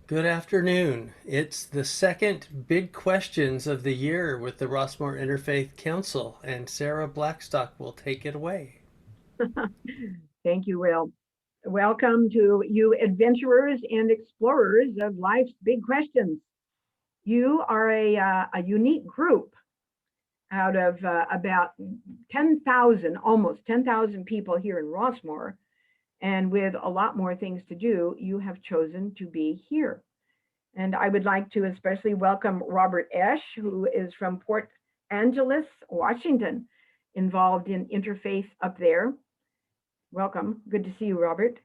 Good afternoon. It's the second big questions of the year with the Rossmore Interfaith Council, and Sarah Blackstock will take it away. Thank you, Will. Welcome to you adventurers and explorers of life's big questions. You are a unique group out of about 10,000, almost 10,000 people here in Rossmore. And with a lot more things to do, you have chosen to be here. And I would like to especially welcome Robert Esch, who is from Port Angeles, Washington, involved in interfaith up there. Welcome. Good to see you, Robert.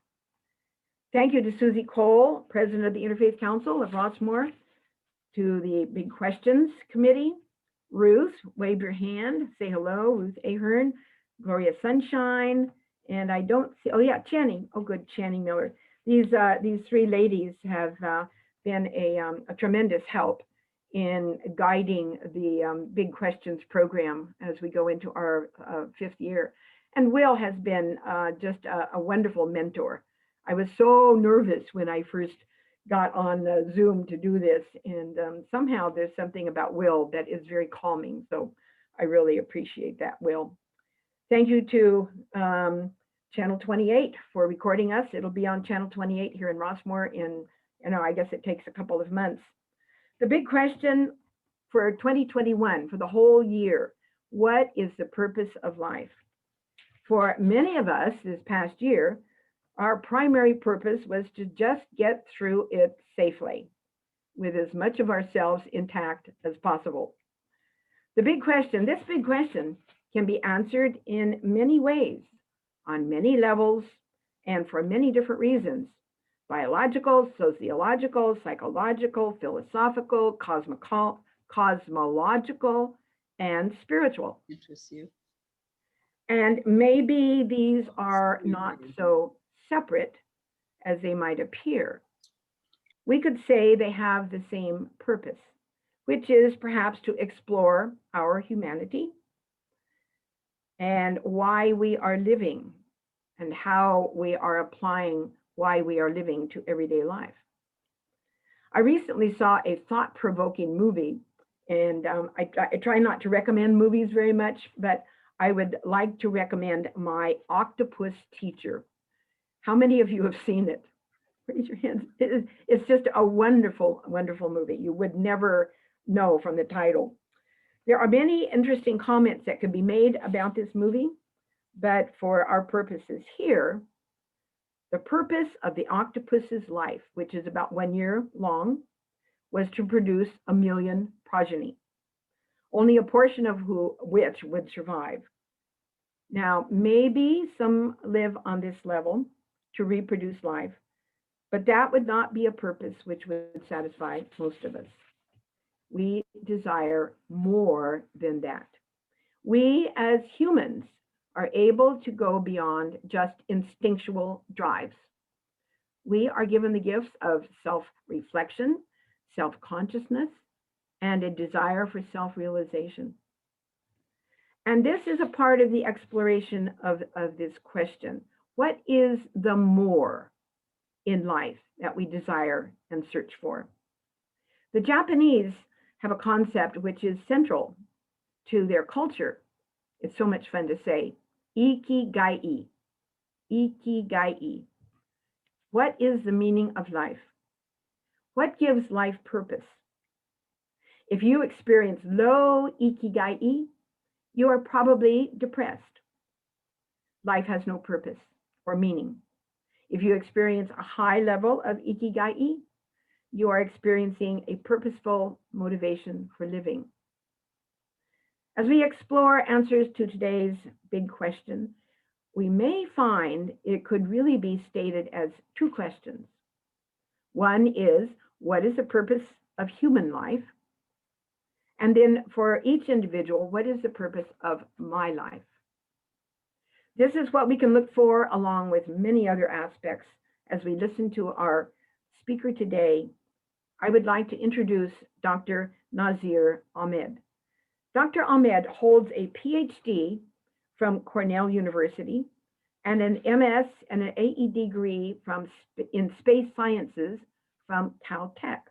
Thank you to Susie Cole, President of the Interfaith Council of Rossmore, to the Big Questions Committee. Ruth, wave your hand, say hello. Ruth Ahern, Gloria Sunshine, and I don't see, oh yeah, Channing. Oh good, Channing Miller. These three ladies have been a tremendous help in guiding the Big Questions program as we go into our fifth year. And Will has been just a wonderful mentor. I was so nervous when I first got on Zoom to do this, and somehow there's something about Will that is very calming. So I really appreciate that, Will. Thank you to Channel 28 for recording us. It'll be on Channel 28 here in Rossmore in, I guess it takes a couple of months. The big question for 2021, for the whole year, what is the purpose of life? For many of us this past year, our primary purpose was to just get through it safely, with as much of ourselves intact as possible. This big question can be answered in many ways, on many levels, and for many different reasons: biological, sociological, psychological, philosophical, cosmological, and spiritual. Interests you. And maybe these are not so separate as they might appear. We could say they have the same purpose, which is perhaps to explore our humanity and why we are living and how we are applying why we are living to everyday life. I recently saw a thought-provoking movie, and I try not to recommend movies very much, but I would like to recommend My Octopus Teacher. How many of you have seen it? Raise your hands. It's just a wonderful, wonderful movie. You would never know from the title. There are many interesting comments that could be made about this movie, but for our purposes here, the purpose of the octopus's life, which is about 1 year long, was to produce 1 million progeny, only a portion of which would survive. Now, maybe some live on this level to reproduce life, but that would not be a purpose which would satisfy most of us. We desire more than that. We as humans are able to go beyond just instinctual drives. We are given the gifts of self-reflection, self-consciousness, and a desire for self-realization. And this is a part of the exploration of this question. What is the more in life that we desire and search for? The Japanese have a concept which is central to their culture. It's so much fun to say, ikigai. Ikigai. What is the meaning of life? What gives life purpose? If you experience low ikigai, you are probably depressed. Life has no purpose or meaning. If you experience a high level of ikigai, you are experiencing a purposeful motivation for living. As we explore answers to today's big question, we may find it could really be stated as two questions. One is, what is the purpose of human life? And then for each individual, what is the purpose of my life? This is what we can look for along with many other aspects as we listen to our speaker today. I would like to introduce Dr. Nazeer Ahmed. Dr. Ahmed holds a PhD from Cornell University and an MS and an AE degree in space sciences from Caltech.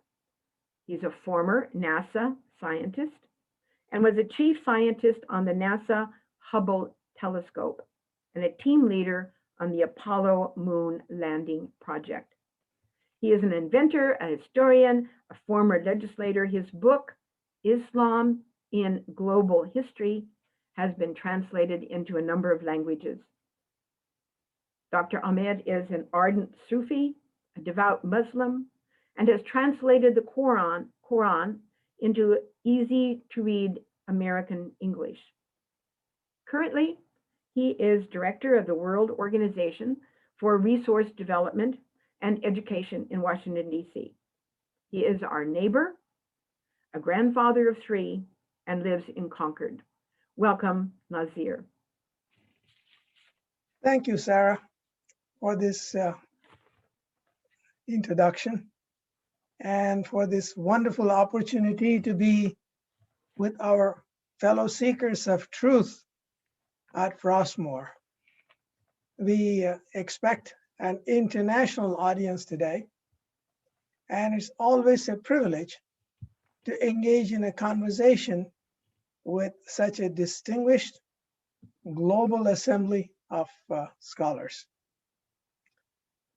He's a former NASA scientist and was a chief scientist on the NASA Hubble telescope and a team leader on the Apollo moon landing project. He is an inventor, a historian, a former legislator. His book, Islam in Global History, has been translated into a number of languages. Dr. Ahmed is an ardent Sufi, a devout Muslim, and has translated the Quran into easy-to-read American English. Currently, he is director of the World Organization for Resource Development and Education in Washington, D.C. He is our neighbor, a grandfather of 3, and lives in Concord. Welcome, Nazeer. Thank you, Sarah, for this introduction and for this wonderful opportunity to be with our fellow seekers of truth at Frostmore. We expect an international audience today, and it's always a privilege to engage in a conversation with such a distinguished global assembly of scholars.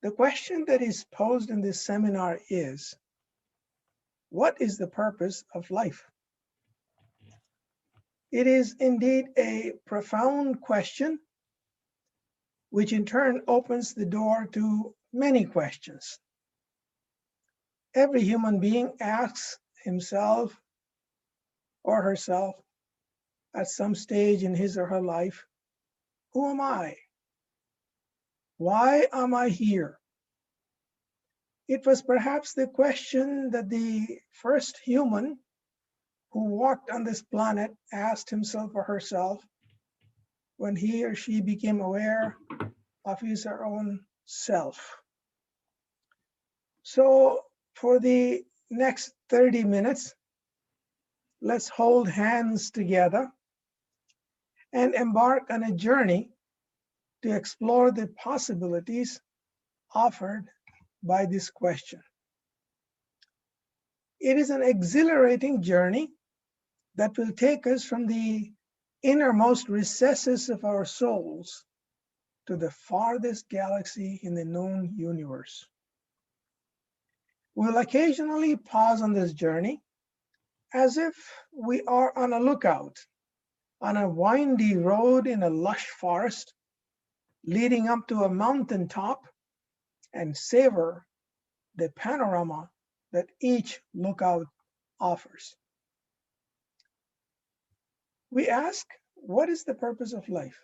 The question that is posed in this seminar is, what is the purpose of life? It is indeed a profound question, which in turn opens the door to many questions. Every human being asks himself or herself at some stage in his or her life, who am I? Why am I here? It was perhaps the question that the first human who walked on this planet asked himself or herself when he or she became aware of his or her own self. So for the next 30 minutes, let's hold hands together and embark on a journey to explore the possibilities offered by this question. It is an exhilarating journey that will take us from the innermost recesses of our souls to the farthest galaxy in the known universe. We'll occasionally pause on this journey as if we are on a lookout on a windy road in a lush forest leading up to a mountaintop and savor the panorama that each lookout offers. We ask, what is the purpose of life?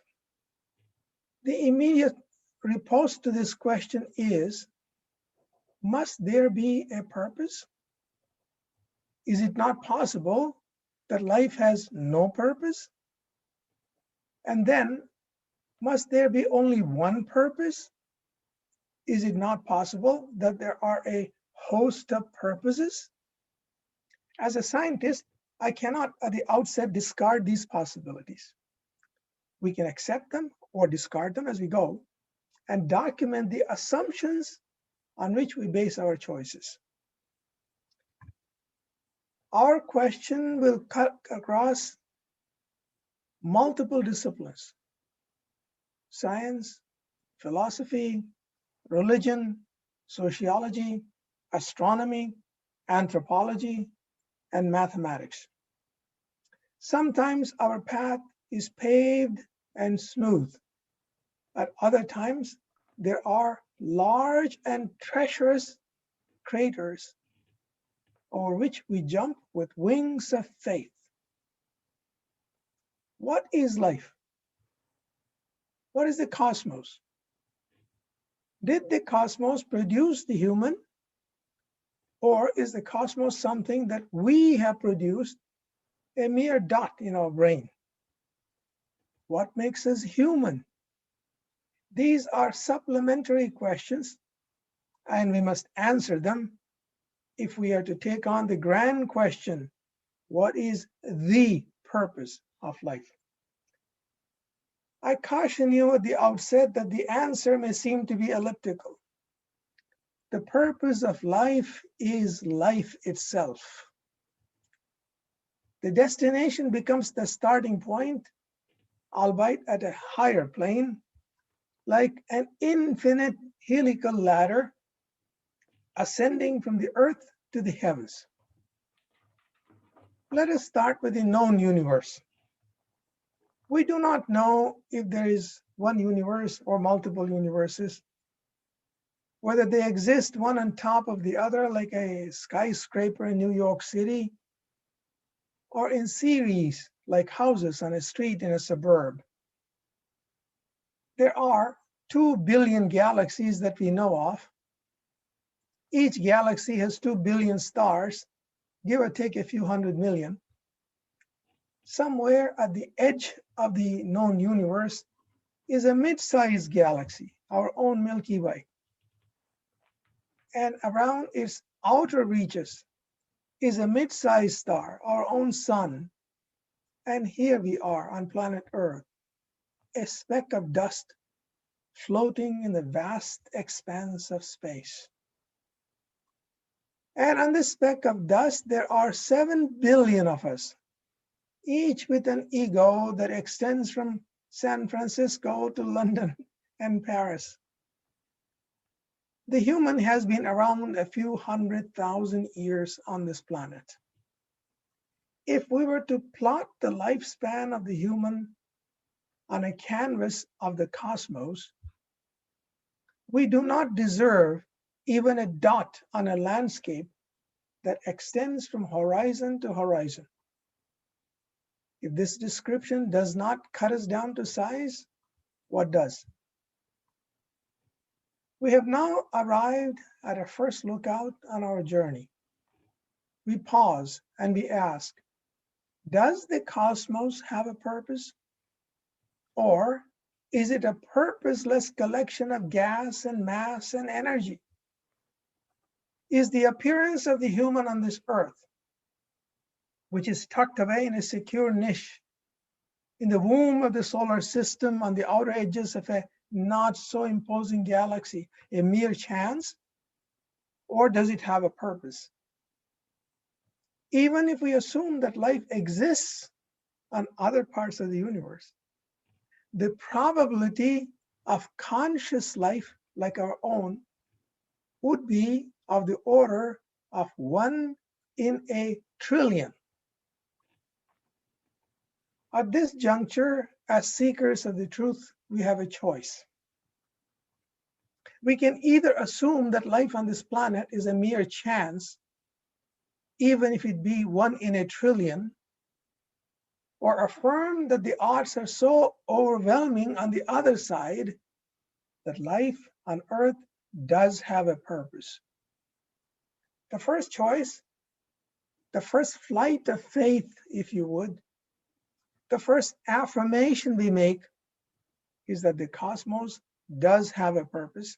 The immediate riposte to this question is, must there be a purpose? Is it not possible that life has no purpose? And then, must there be only one purpose? Is it not possible that there are a host of purposes? As a scientist, I cannot at the outset discard these possibilities. We can accept them or discard them as we go and document the assumptions on which we base our choices. Our question will cut across multiple disciplines: science, philosophy, religion, sociology, astronomy, anthropology, and mathematics. Sometimes our path is paved and smooth. At other times, there are large and treacherous craters over which we jump with wings of faith. What is life? What is the cosmos? Did the cosmos produce the human? Or is the cosmos something that we have produced, a mere dot in our brain? What makes us human? These are supplementary questions, and we must answer them if we are to take on the grand question, what is the purpose of life? I caution you at the outset that the answer may seem to be elliptical. The purpose of life is life itself. The destination becomes the starting point, albeit at a higher plane, like an infinite helical ladder ascending from the earth to the heavens. Let us start with the known universe. We do not know if there is one universe or multiple universes, whether they exist one on top of the other like a skyscraper in New York City, or in series like houses on a street in a suburb. There are 2 billion galaxies that we know of. Each galaxy has 2 billion stars, give or take a few 100 million. Somewhere at the edge of the known universe is a mid-sized galaxy, our own Milky Way. And around its outer reaches is a mid-sized star, our own sun. And here we are on planet Earth, a speck of dust floating in the vast expanse of space. And on this speck of dust, there are 7 billion of us, each with an ego that extends from San Francisco to London and Paris. The human has been around a few 100,000 years on this planet. If we were to plot the lifespan of the human on a canvas of the cosmos, we do not deserve even a dot on a landscape that extends from horizon to horizon. If this description does not cut us down to size, what does? We have now arrived at a first lookout on our journey. We pause and we ask, does the cosmos have a purpose? Or is it a purposeless collection of gas and mass and energy? Is the appearance of the human on this earth, which is tucked away in a secure niche in the womb of the solar system on the outer edges of a not so imposing galaxy, a mere chance? Or does it have a purpose? Even if we assume that life exists on other parts of the universe, the probability of conscious life like our own would be of the order of 1 in a trillion. At this juncture, as seekers of the truth, we have a choice. We can either assume that life on this planet is a mere chance, even if it be 1 in a trillion, or affirm that the odds are so overwhelming on the other side that life on Earth does have a purpose. The first choice, the first flight of faith, if you would, the first affirmation we make is that the cosmos does have a purpose.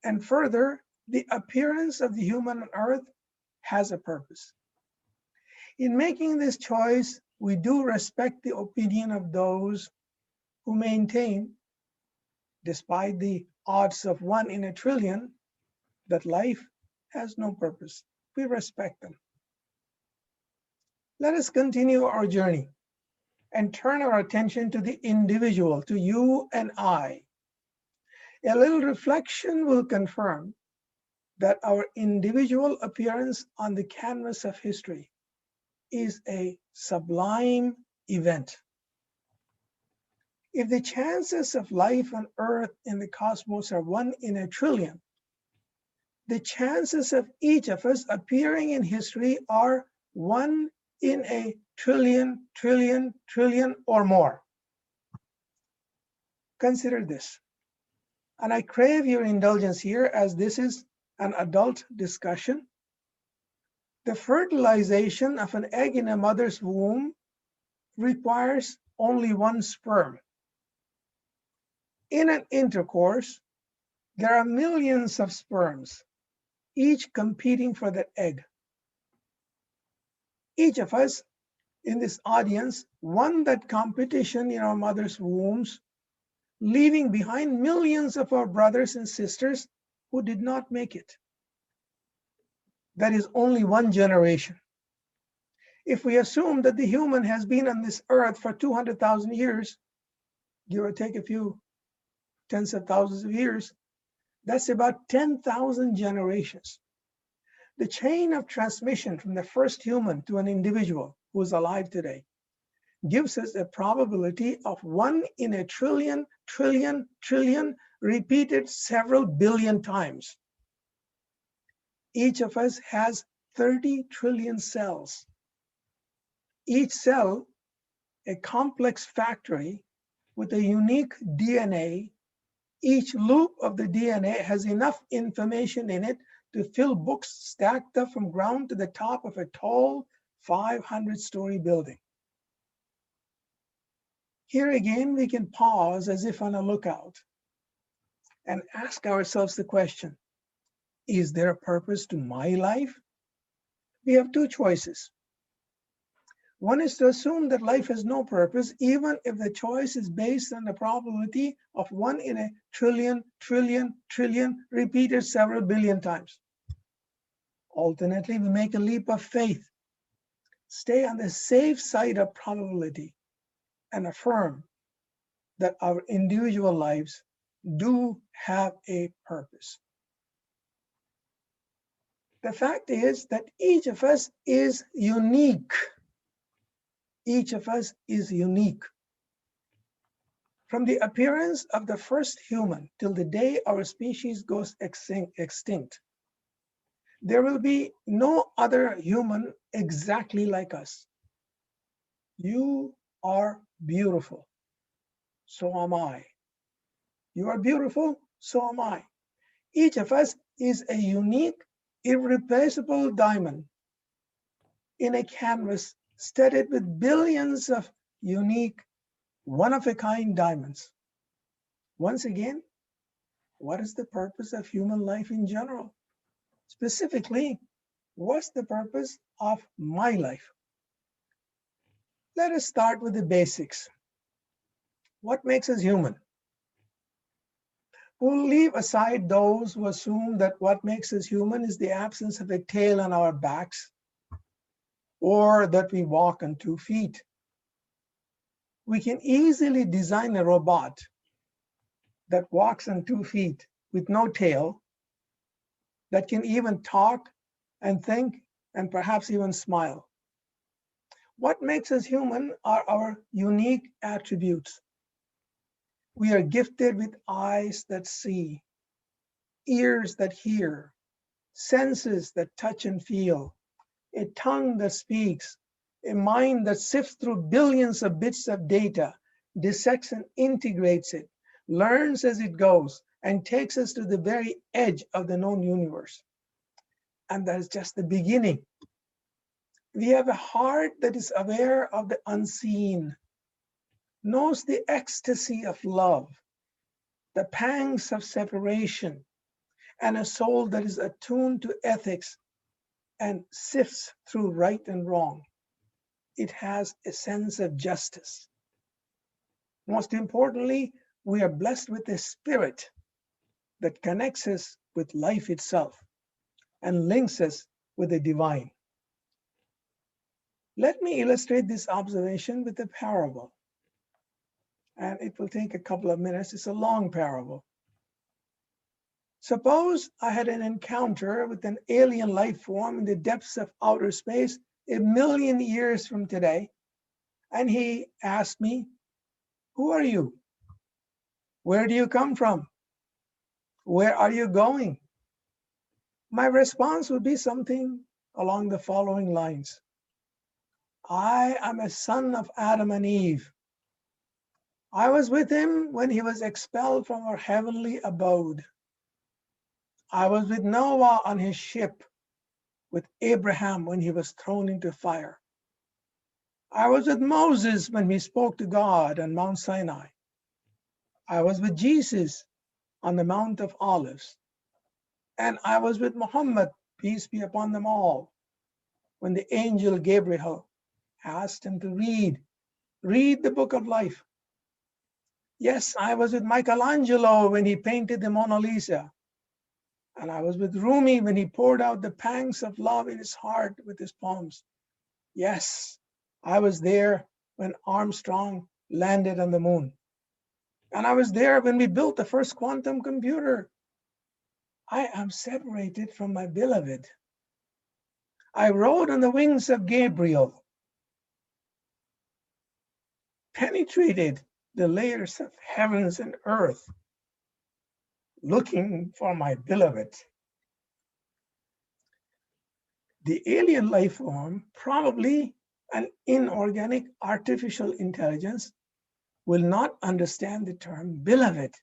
And further, the appearance of the human on Earth has a purpose. In making this choice, we do respect the opinion of those who maintain, despite the odds of 1 in a trillion, that life has no purpose. We respect them. Let us continue our journey and turn our attention to the individual, to you and I. A little reflection will confirm that our individual appearance on the canvas of history is a sublime event. If the chances of life on Earth in the cosmos are 1 in a trillion, the chances of each of us appearing in history are 1 in a trillion, trillion, trillion or more. Consider this. And I crave your indulgence here, as this is an adult discussion. The fertilization of an egg in a mother's womb requires only 1 sperm. In an intercourse, there are millions of sperms, each competing for that egg. Each of us in this audience won that competition in our mother's wombs, leaving behind millions of our brothers and sisters who did not make it. That is only one generation. If we assume that the human has been on this earth for 200,000 years, give or take a few tens of thousands of years, that's about 10,000 generations. The chain of transmission from the first human to an individual who is alive today gives us a probability of 1 in a trillion, repeated several billion times. Each of us has 30 trillion cells. Each cell, a complex factory with a unique DNA. Each loop of the DNA has enough information in it to fill books stacked up from ground to the top of a tall 500-story building. Here again, we can pause as if on a lookout and ask ourselves the question, is there a purpose to my life? We have two choices. One is to assume that life has no purpose, even if the choice is based on the probability of 1 in a trillion, repeated several billion times. Alternately, we make a leap of faith, stay on the safe side of probability, and affirm that our individual lives do have a purpose. The fact is that each of us is unique. Each of us is unique. From the appearance of the first human till the day our species goes extinct, there will be no other human exactly like us. You are beautiful, so am I. You are beautiful, so am I. Each of us is a unique, irreplaceable diamond in a canvas studded with billions of unique, one-of-a-kind diamonds. Once again, what is the purpose of human life in general? Specifically, what's the purpose of my life? Let us start with the basics. What makes us human? We'll leave aside those who assume that what makes us human is the absence of a tail on our backs, or that we walk on 2 feet. We can easily design a robot that walks on 2 feet with no tail, that can even talk and think and perhaps even smile. What makes us human are our unique attributes. We are gifted with eyes that see, ears that hear, senses that touch and feel, a tongue that speaks, a mind that sifts through billions of bits of data, dissects and integrates it, learns as it goes, and takes us to the very edge of the known universe. And that is just the beginning. We have a heart that is aware of the unseen, knows the ecstasy of love, the pangs of separation, and a soul that is attuned to ethics and sifts through right and wrong. It has a sense of justice. Most importantly, we are blessed with a spirit that connects us with life itself and links us with the divine. Let me illustrate this observation with a parable. And it will take a couple of minutes. It's a long parable. Suppose I had an encounter with an alien life form in the depths of outer space 1,000,000 years from today, and he asked me, "Who are you? Where do you come from? Where are you going?" My response would be something along the following lines. I am a son of Adam and Eve. I was with him when he was expelled from our heavenly abode. I was with Noah on his ship, with Abraham when he was thrown into fire. I was with Moses when he spoke to God on Mount Sinai. I was with Jesus on the Mount of Olives. And I was with Muhammad, peace be upon them all, when the angel Gabriel asked him to read the book of life. Yes, I was with Michelangelo when he painted the Mona Lisa. And I was with Rumi when he poured out the pangs of love in his heart with his poems. Yes, I was there when Armstrong landed on the moon. And I was there when we built the first quantum computer. I am separated from my beloved. I rode on the wings of Gabriel, penetrated the layers of heavens and earth, looking for my beloved. The alien life form, probably an inorganic artificial intelligence, will not understand the term beloved.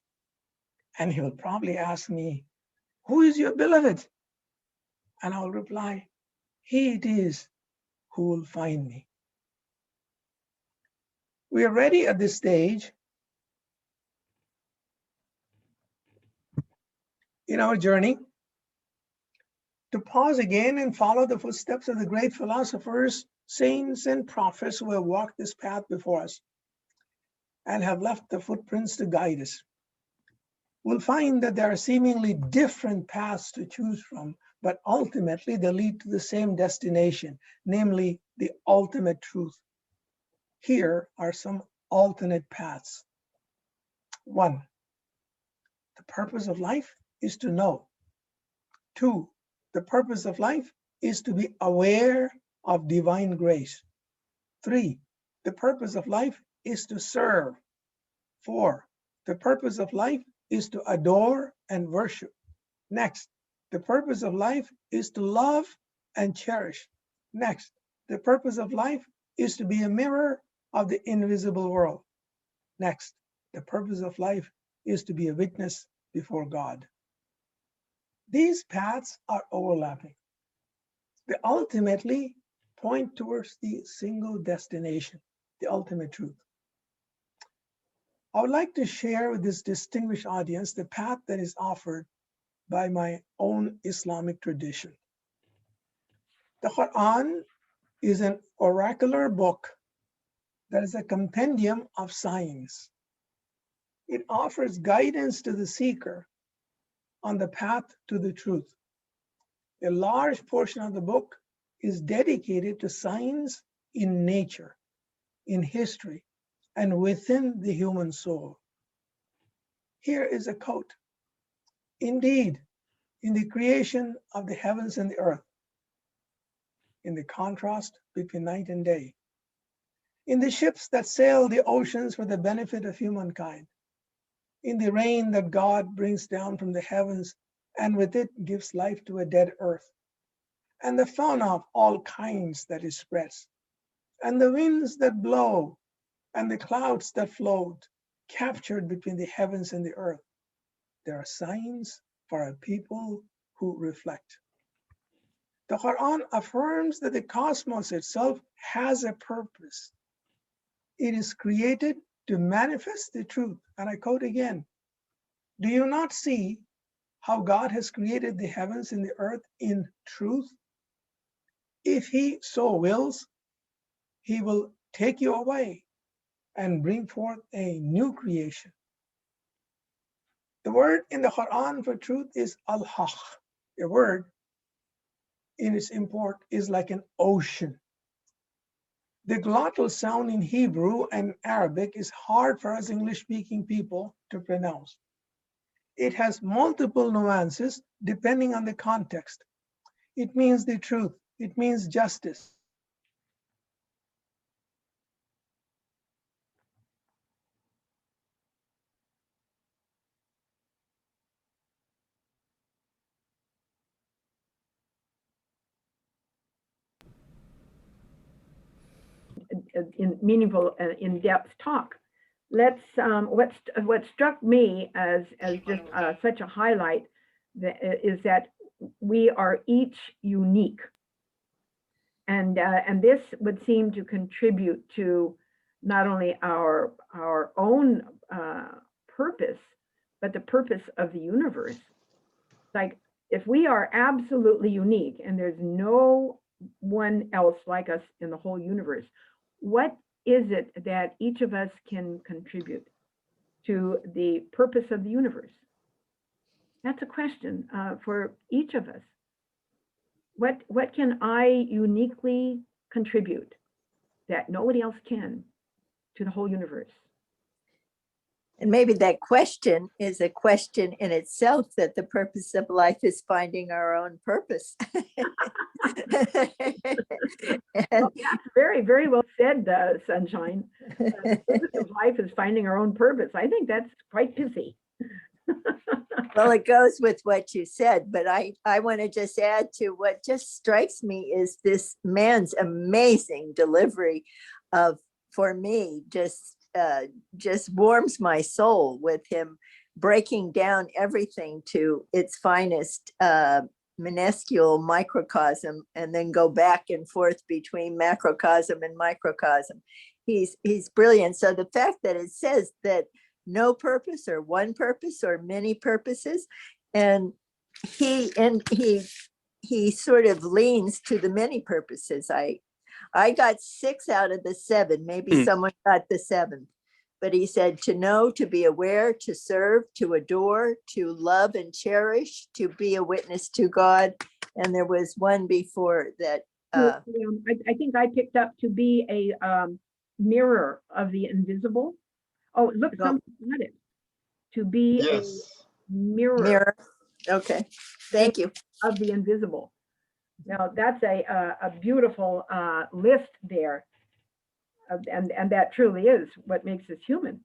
And he will probably ask me, who is your beloved? And I'll reply, he it is who will find me. We are ready at this stage in our journey to pause again and follow the footsteps of the great philosophers, saints, and prophets who have walked this path before us and have left the footprints to guide us. We'll find that there are seemingly different paths to choose from, but ultimately they lead to the same destination, namely the ultimate truth. Here are some alternate paths. 1, the purpose of life is to know. 2, the purpose of life is to be aware of divine grace. 3, the purpose of life is to serve. 4, the purpose of life is to adore and worship. Next, the purpose of life is to love and cherish. Next, the purpose of life is to be a mirror of the invisible world. Next, the purpose of life is to be a witness before God. These paths are overlapping. They ultimately point towards the single destination, the ultimate truth. I would like to share with this distinguished audience the path that is offered by my own Islamic tradition. The Quran is an oracular book that is a compendium of science. It offers guidance to the seeker on the path to the truth. A large portion of the book is dedicated to science in nature, in history, and within the human soul. Here is a quote. Indeed, in the creation of the heavens and the earth, in the contrast between night and day, in the ships that sail the oceans for the benefit of humankind, in the rain that God brings down from the heavens and with it gives life to a dead earth, and the fauna of all kinds that it spreads, and the winds that blow, and the clouds that float, captured between the heavens and the earth. There are signs for a people who reflect. The Quran affirms that the cosmos itself has a purpose. It is created to manifest the truth. And I quote again, do you not see how God has created the heavens and the earth in truth? If he so wills, he will take you away and bring forth a new creation. The word in the Quran for truth is al-haq. A word in its import is like an ocean. The glottal sound in Hebrew and Arabic is hard for us English-speaking people to pronounce. It has multiple nuances depending on the context. It means the truth. It means justice. In meaningful, in-depth talk. Let's what struck me as just such a highlight is that we are each unique, and this would seem to contribute to not only our own purpose, but the purpose of the universe. Like, if we are absolutely unique and there's no one else like us in the whole universe, what is it that each of us can contribute to the purpose of the universe? That's a question for each of us. What can I uniquely contribute that nobody else can to the whole universe? And maybe that question is a question in itself, that the purpose of life is finding our own purpose. Well, that's very, very well said, Sunshine. The purpose of life is finding our own purpose. I think that's quite pithy. Well, it goes with what you said, but I want to just add to what just strikes me is this man's amazing delivery of, for me, just warms my soul, with him breaking down everything to its finest minuscule microcosm, and then go back and forth between macrocosm and microcosm. He's brilliant. So the fact that it says that no purpose or one purpose or many purposes, and he sort of leans to the many purposes. I got 6 out of the 7, maybe someone got the 7th, but he said to know, to be aware, to serve, to adore, to love and cherish, to be a witness to God. And there was one before that. I think I picked up to be a mirror of the invisible. Oh, look, someone got it. To be a mirror. Okay, thank you. Of the invisible. Now that's a beautiful list there, and that truly is what makes us human. Is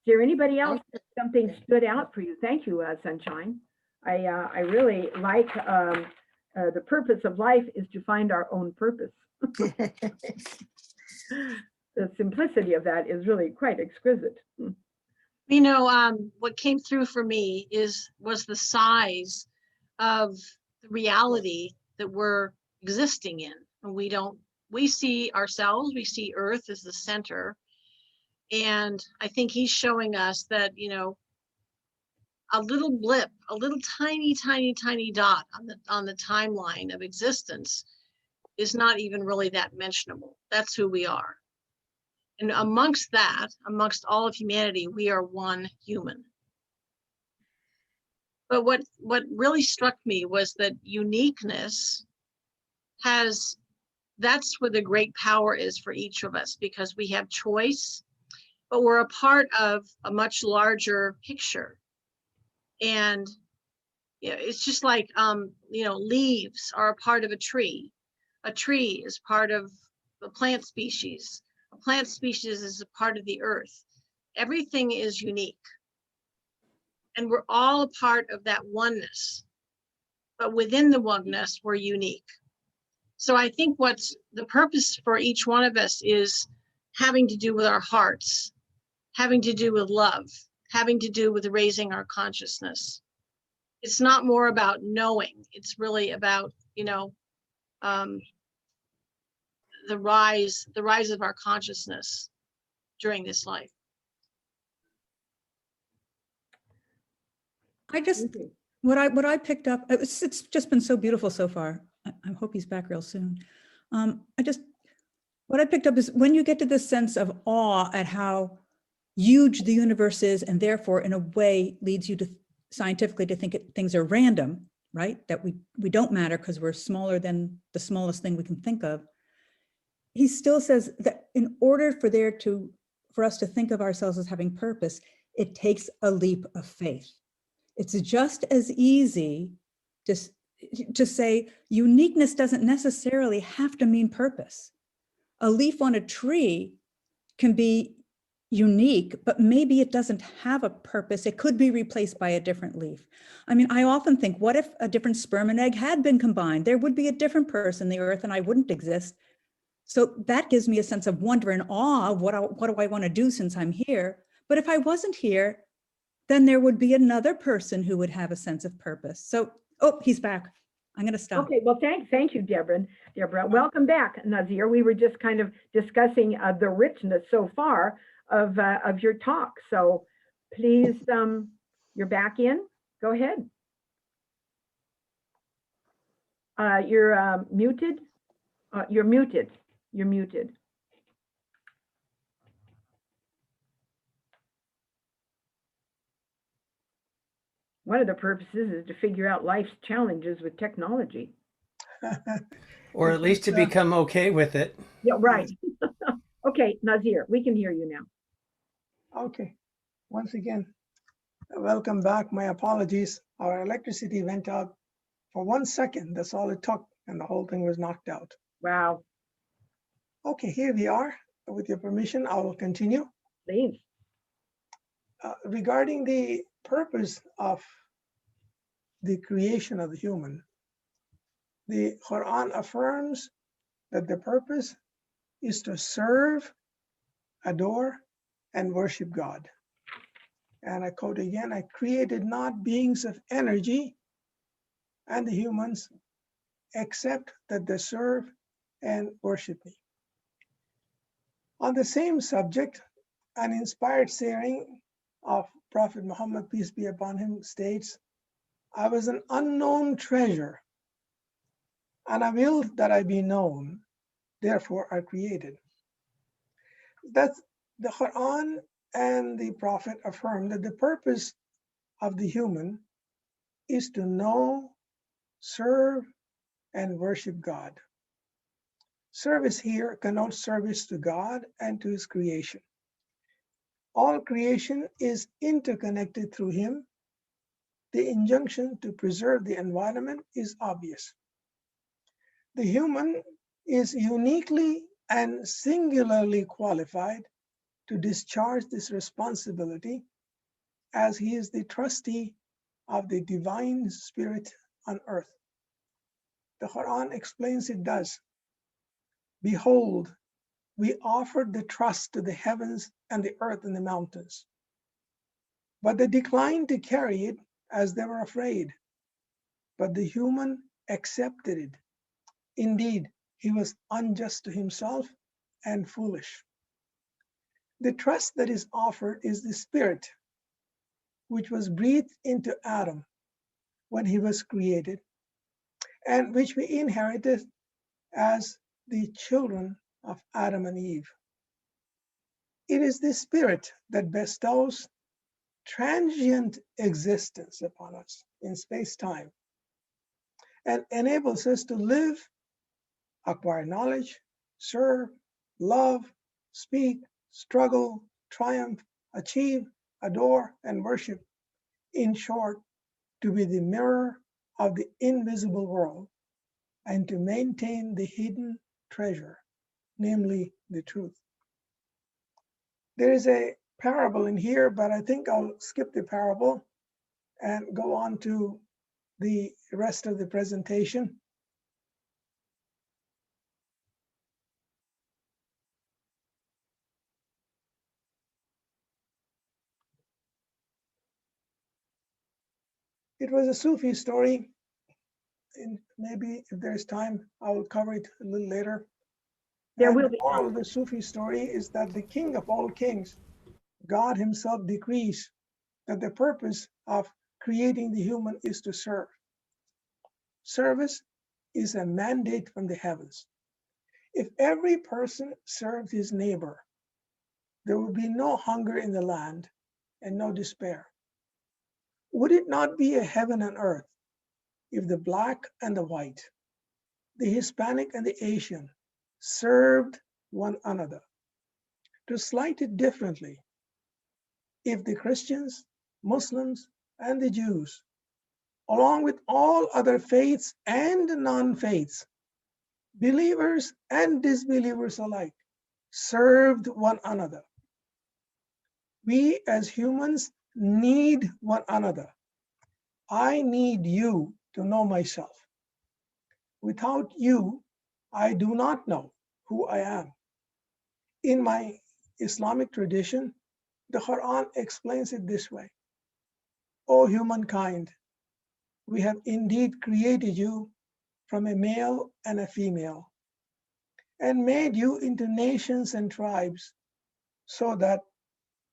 there anybody else that something stood out for you? Thank you, Sunshine. I really like the purpose of life is to find our own purpose. The simplicity of that is really quite exquisite. You know, what came through for me was the size of the reality that we're existing in. And we see ourselves, we see Earth as the center. And I think he's showing us that, you know, a little blip, a little tiny, tiny, tiny dot on the timeline of existence is not even really that mentionable. That's who we are. And amongst that, amongst all of humanity, we are one human. But what really struck me was that uniqueness that's where the great power is for each of us, because we have choice, but we're a part of a much larger picture. And you know, it's just like, you know, leaves are a part of a tree. A tree is part of the plant species. A plant species is a part of the earth. Everything is unique. And we're all a part of that oneness. But within the oneness, we're unique. So I think what's the purpose for each one of us is having to do with our hearts, having to do with love, having to do with raising our consciousness. It's not more about knowing. It's really about, you know, the rise of our consciousness during this life. I just, what I picked up, it's just been so beautiful so far. I hope he's back real soon. What I picked up is when you get to this sense of awe at how huge the universe is, and therefore in a way leads you to scientifically to think things are random, right? That we don't matter because we're smaller than the smallest thing we can think of. He still says that in order for us to think of ourselves as having purpose, it takes a leap of faith. It's just as easy to say uniqueness doesn't necessarily have to mean purpose. A leaf on a tree can be unique, but maybe it doesn't have a purpose. It could be replaced by a different leaf. I mean, I often think, what if a different sperm and egg had been combined? There would be a different person on the earth and I wouldn't exist. So that gives me a sense of wonder and awe of what do I want to do since I'm here? But if I wasn't here, then there would be another person who would have a sense of purpose. So, oh, he's back. I'm going to stop. Okay, well, thank you, Deborah. Welcome Back, Nazeer. We were just kind of discussing the richness so far of your talk. So please, you're back in. Go ahead. You're muted. You're muted. You're muted. One of the purposes is to figure out life's challenges with technology. Or at least to become okay with it. Yeah, right. Okay, Nazeer, we can hear you now. Okay, once again, welcome back. My apologies. Our electricity went out for 1 second. That's all it took, and the whole thing was knocked out. Wow. Okay, here we are. With your permission, I will continue. Please. Regarding the purpose of the creation of the human, the Quran affirms that the purpose is to serve, adore, and worship God. And I quote again, I created not beings of energy and the humans except that they serve and worship me. On the same subject, an inspired saying of Prophet Muhammad, peace be upon him, states, I was an unknown treasure, and I willed that I be known, therefore I created. That's the Quran and the Prophet affirm that the purpose of the human is to know, serve, and worship God. Service here connotes service to God and to his creation. All creation is interconnected through him. The injunction to preserve the environment is obvious. The human is uniquely and singularly qualified to discharge this responsibility as he is the trustee of the divine spirit on earth. The Quran explains it does. Behold, we offered the trust to the heavens and the earth and the mountains, but they declined to carry it as they were afraid. But the human accepted it. Indeed, he was unjust to himself and foolish. The trust that is offered is the spirit, which was breathed into Adam when he was created, and which we inherited as the children of Adam and Eve. It is the spirit that bestows transient existence upon us in space-time and enables us to live, acquire knowledge, serve, love, speak, struggle, triumph, achieve, adore, and worship. In short, to be the mirror of the invisible world and to maintain the hidden treasure, namely the truth. There is a parable in here, but I think I'll skip the parable and go on to the rest of the presentation. It was a Sufi story, and maybe if there's time, I will cover it a little later. There And will the be. moral of the Sufi story is that the king of all kings, God himself, decrees that the purpose of creating the human is to serve. Service is a mandate from the heavens. If every person served his neighbor, there would be no hunger in the land and no despair. Would it not be a heaven on earth if the black and the white, the Hispanic and the Asian served one another? To slight it differently, if the Christians, Muslims, and the Jews, along with all other faiths and non-faiths, believers and disbelievers alike, served one another. We as humans need one another. I need you to know myself. Without you, I do not know who I am. In my Islamic tradition, the Quran explains it this way. O humankind, we have indeed created you from a male and a female, and made you into nations and tribes so that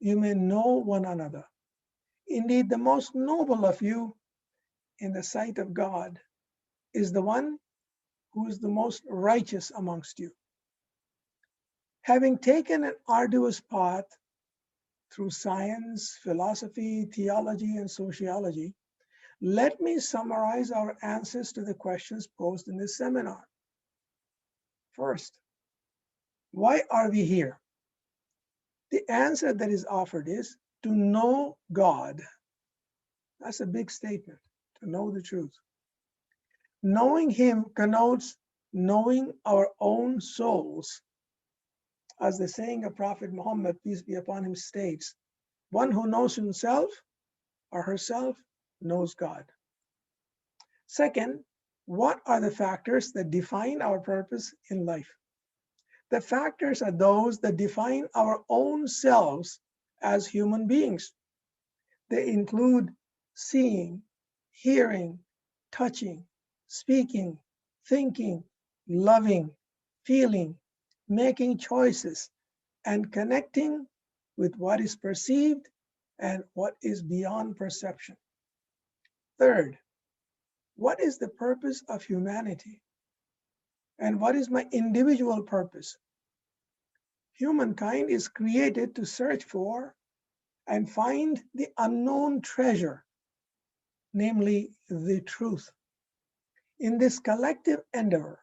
you may know one another. Indeed, the most noble of you in the sight of God is the one who is the most righteous amongst you. Having taken an arduous path through science, philosophy, theology, and sociology, Let me summarize our answers to the questions posed in this seminar. First, why are we here? The answer that is offered is to know God. That's a big statement, to know the truth. Knowing Him connotes knowing our own souls. As the saying of Prophet Muhammad, peace be upon him, states, one who knows himself or herself knows God. Second, what are the factors that define our purpose in life? The factors are those that define our own selves as human beings. They include seeing, hearing, touching, speaking, thinking, loving, feeling, making choices, and connecting with what is perceived and what is beyond perception. Third, what is the purpose of humanity? And what is my individual purpose? Humankind is created to search for and find the unknown treasure, namely the truth. In this collective endeavor,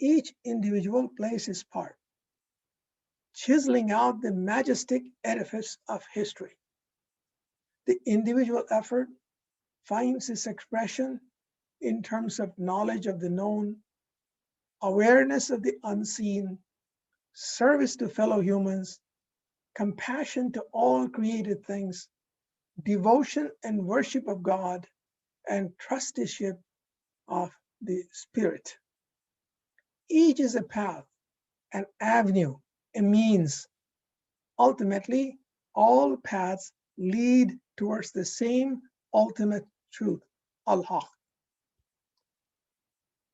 each individual plays his part, chiseling out the majestic edifice of history. The individual effort finds its expression in terms of knowledge of the known, awareness of the unseen, service to fellow humans, compassion to all created things, devotion and worship of God, and trusteeship of the Spirit. Each is a path, an avenue, a means. Ultimately, all paths lead towards the same ultimate truth, Allah.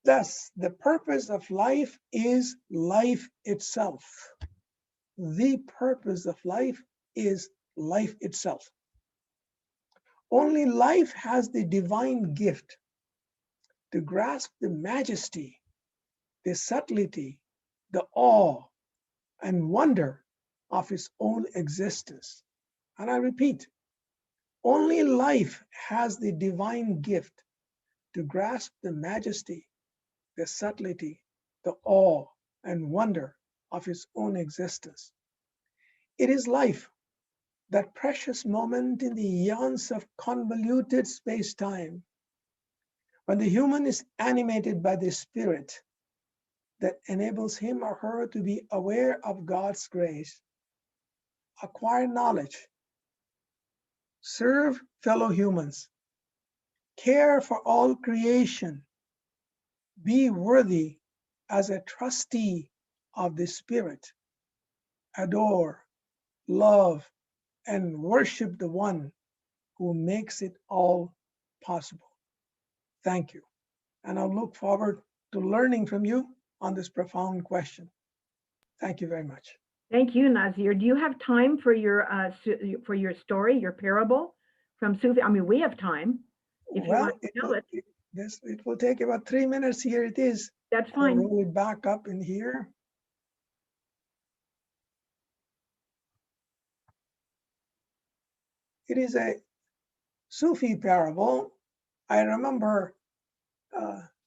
Thus, the purpose of life is life itself. The purpose of life is life itself. Only life has the divine gift to grasp the majesty, the subtlety, the awe, and wonder of its own existence. And I repeat, only life has the divine gift to grasp the majesty, the subtlety, the awe, and wonder of its own existence. It is life, that precious moment in the eons of convoluted space-time, when the human is animated by the Spirit, that enables him or her to be aware of God's grace, acquire knowledge, serve fellow humans, care for all creation, be worthy as a trustee of the Spirit, adore, love, and worship the one who makes it all possible. Thank you. And I'll look forward to learning from you on this profound question. Thank you very much. Thank you, Nazeer. Do you have time for your story, your parable from Sufi? I mean, we have time. If you want to tell it, it will take about 3 minutes. Here it is. That's I'll fine. roll it back up in here. It is a Sufi parable. I remember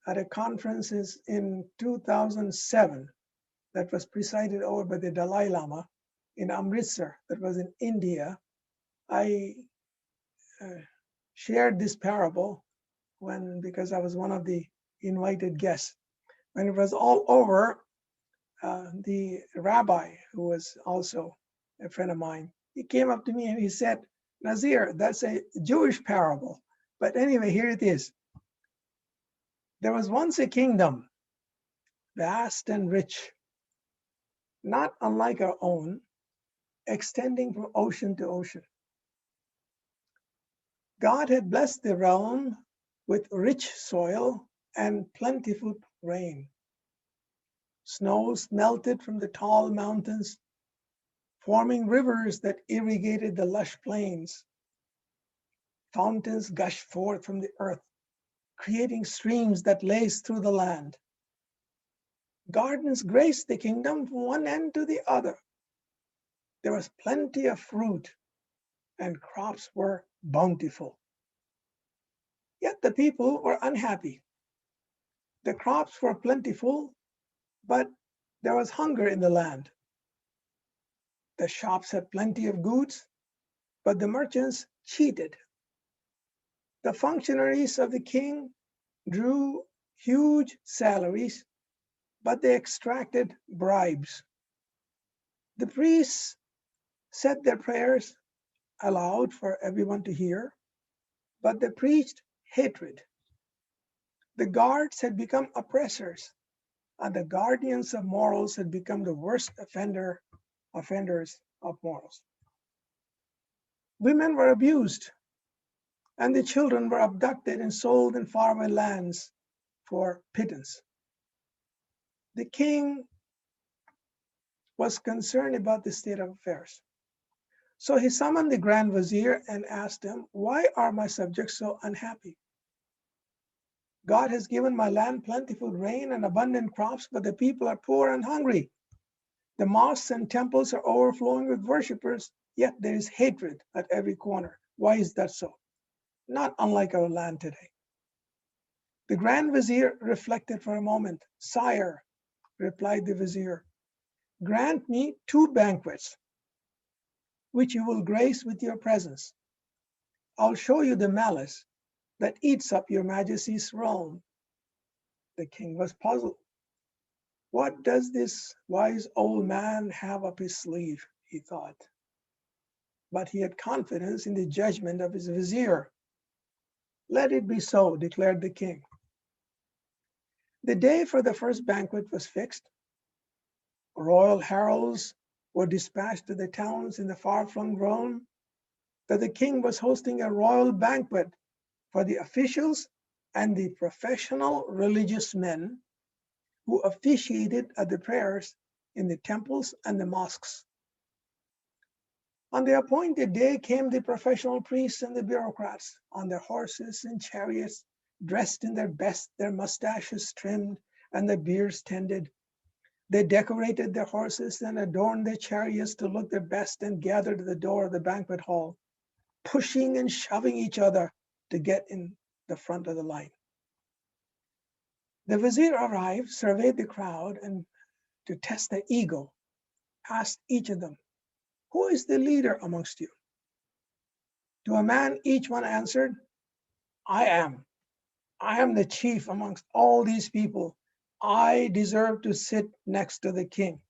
at a conference in 2007 that was presided over by the Dalai Lama in Amritsar, that was in India. I shared this parable because I was one of the invited guests. When it was all over, the rabbi, who was also a friend of mine, he came up to me and he said, Nazeer, that's a Jewish parable. But anyway, here it is. There was once a kingdom, vast and rich, not unlike our own, extending from ocean to ocean. God had blessed the realm with rich soil and plentiful rain. Snows melted from the tall mountains, forming rivers that irrigated the lush plains. Fountains gushed forth from the earth, creating streams that laced through the land. Gardens graced the kingdom from one end to the other. There was plenty of fruit, and crops were bountiful. Yet the people were unhappy. The crops were plentiful, but there was hunger in the land. The shops had plenty of goods, but the merchants cheated. The functionaries of the king drew huge salaries, but they extracted bribes. The priests said their prayers aloud for everyone to hear, but they preached hatred. The guards had become oppressors, and the guardians of morals had become the worst offenders of morals. Women were abused, and the children were abducted and sold in faraway lands for pittance. The king was concerned about the state of affairs. So he summoned the Grand Vizier and asked him, "Why are my subjects so unhappy? God has given my land plentiful rain and abundant crops, but the people are poor and hungry. The mosques and temples are overflowing with worshippers, yet there is hatred at every corner. Why is that so? Not unlike our land today." The Grand Vizier reflected for a moment. "Sire," replied the Vizier, "grant me 2 banquets, which you will grace with your presence. I'll show you the malice that eats up your Majesty's realm." The king was puzzled. What does this wise old man have up his sleeve, he thought. But he had confidence in the judgment of his vizier. "Let it be so," declared the king. The day for the first banquet was fixed. Royal heralds were dispatched to the towns in the far-flung realm that the king was hosting a royal banquet for the officials and the professional religious men who officiated at the prayers in the temples and the mosques. On the appointed day came the professional priests and the bureaucrats on their horses and chariots, dressed in their best, their mustaches trimmed and their beards tended. They decorated their horses and adorned their chariots to look their best and gathered at the door of the banquet hall, pushing and shoving each other to get in the front of the line. The vizier arrived, surveyed the crowd, and to test their ego, asked each of them, "Who is the leader amongst you?" To a man, each one answered, "I am. I am the chief amongst all these people. I deserve to sit next to the king."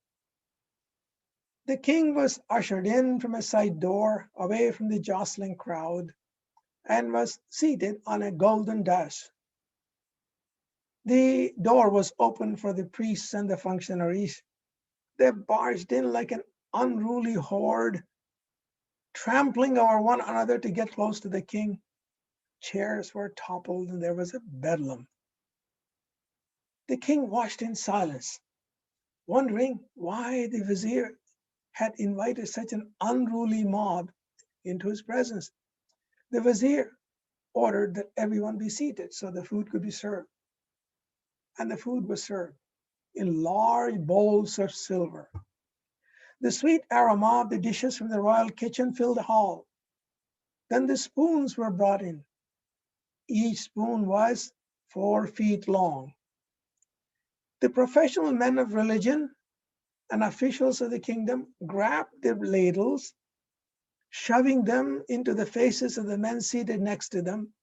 The king was ushered in from a side door, away from the jostling crowd, and was seated on a golden dais. The door was open for the priests and the functionaries. They barged in like an unruly horde, trampling over one another to get close to the king. Chairs were toppled and there was a bedlam. The king watched in silence, wondering why the vizier had invited such an unruly mob into his presence. The vizier ordered that everyone be seated so the food could be served. And the food was served in large bowls of silver. The sweet aroma of the dishes from the royal kitchen filled the hall. Then the spoons were brought in. Each spoon was 4 feet long. The professional men of religion and officials of the kingdom grabbed their ladles, shoving them into the faces of the men seated next to them,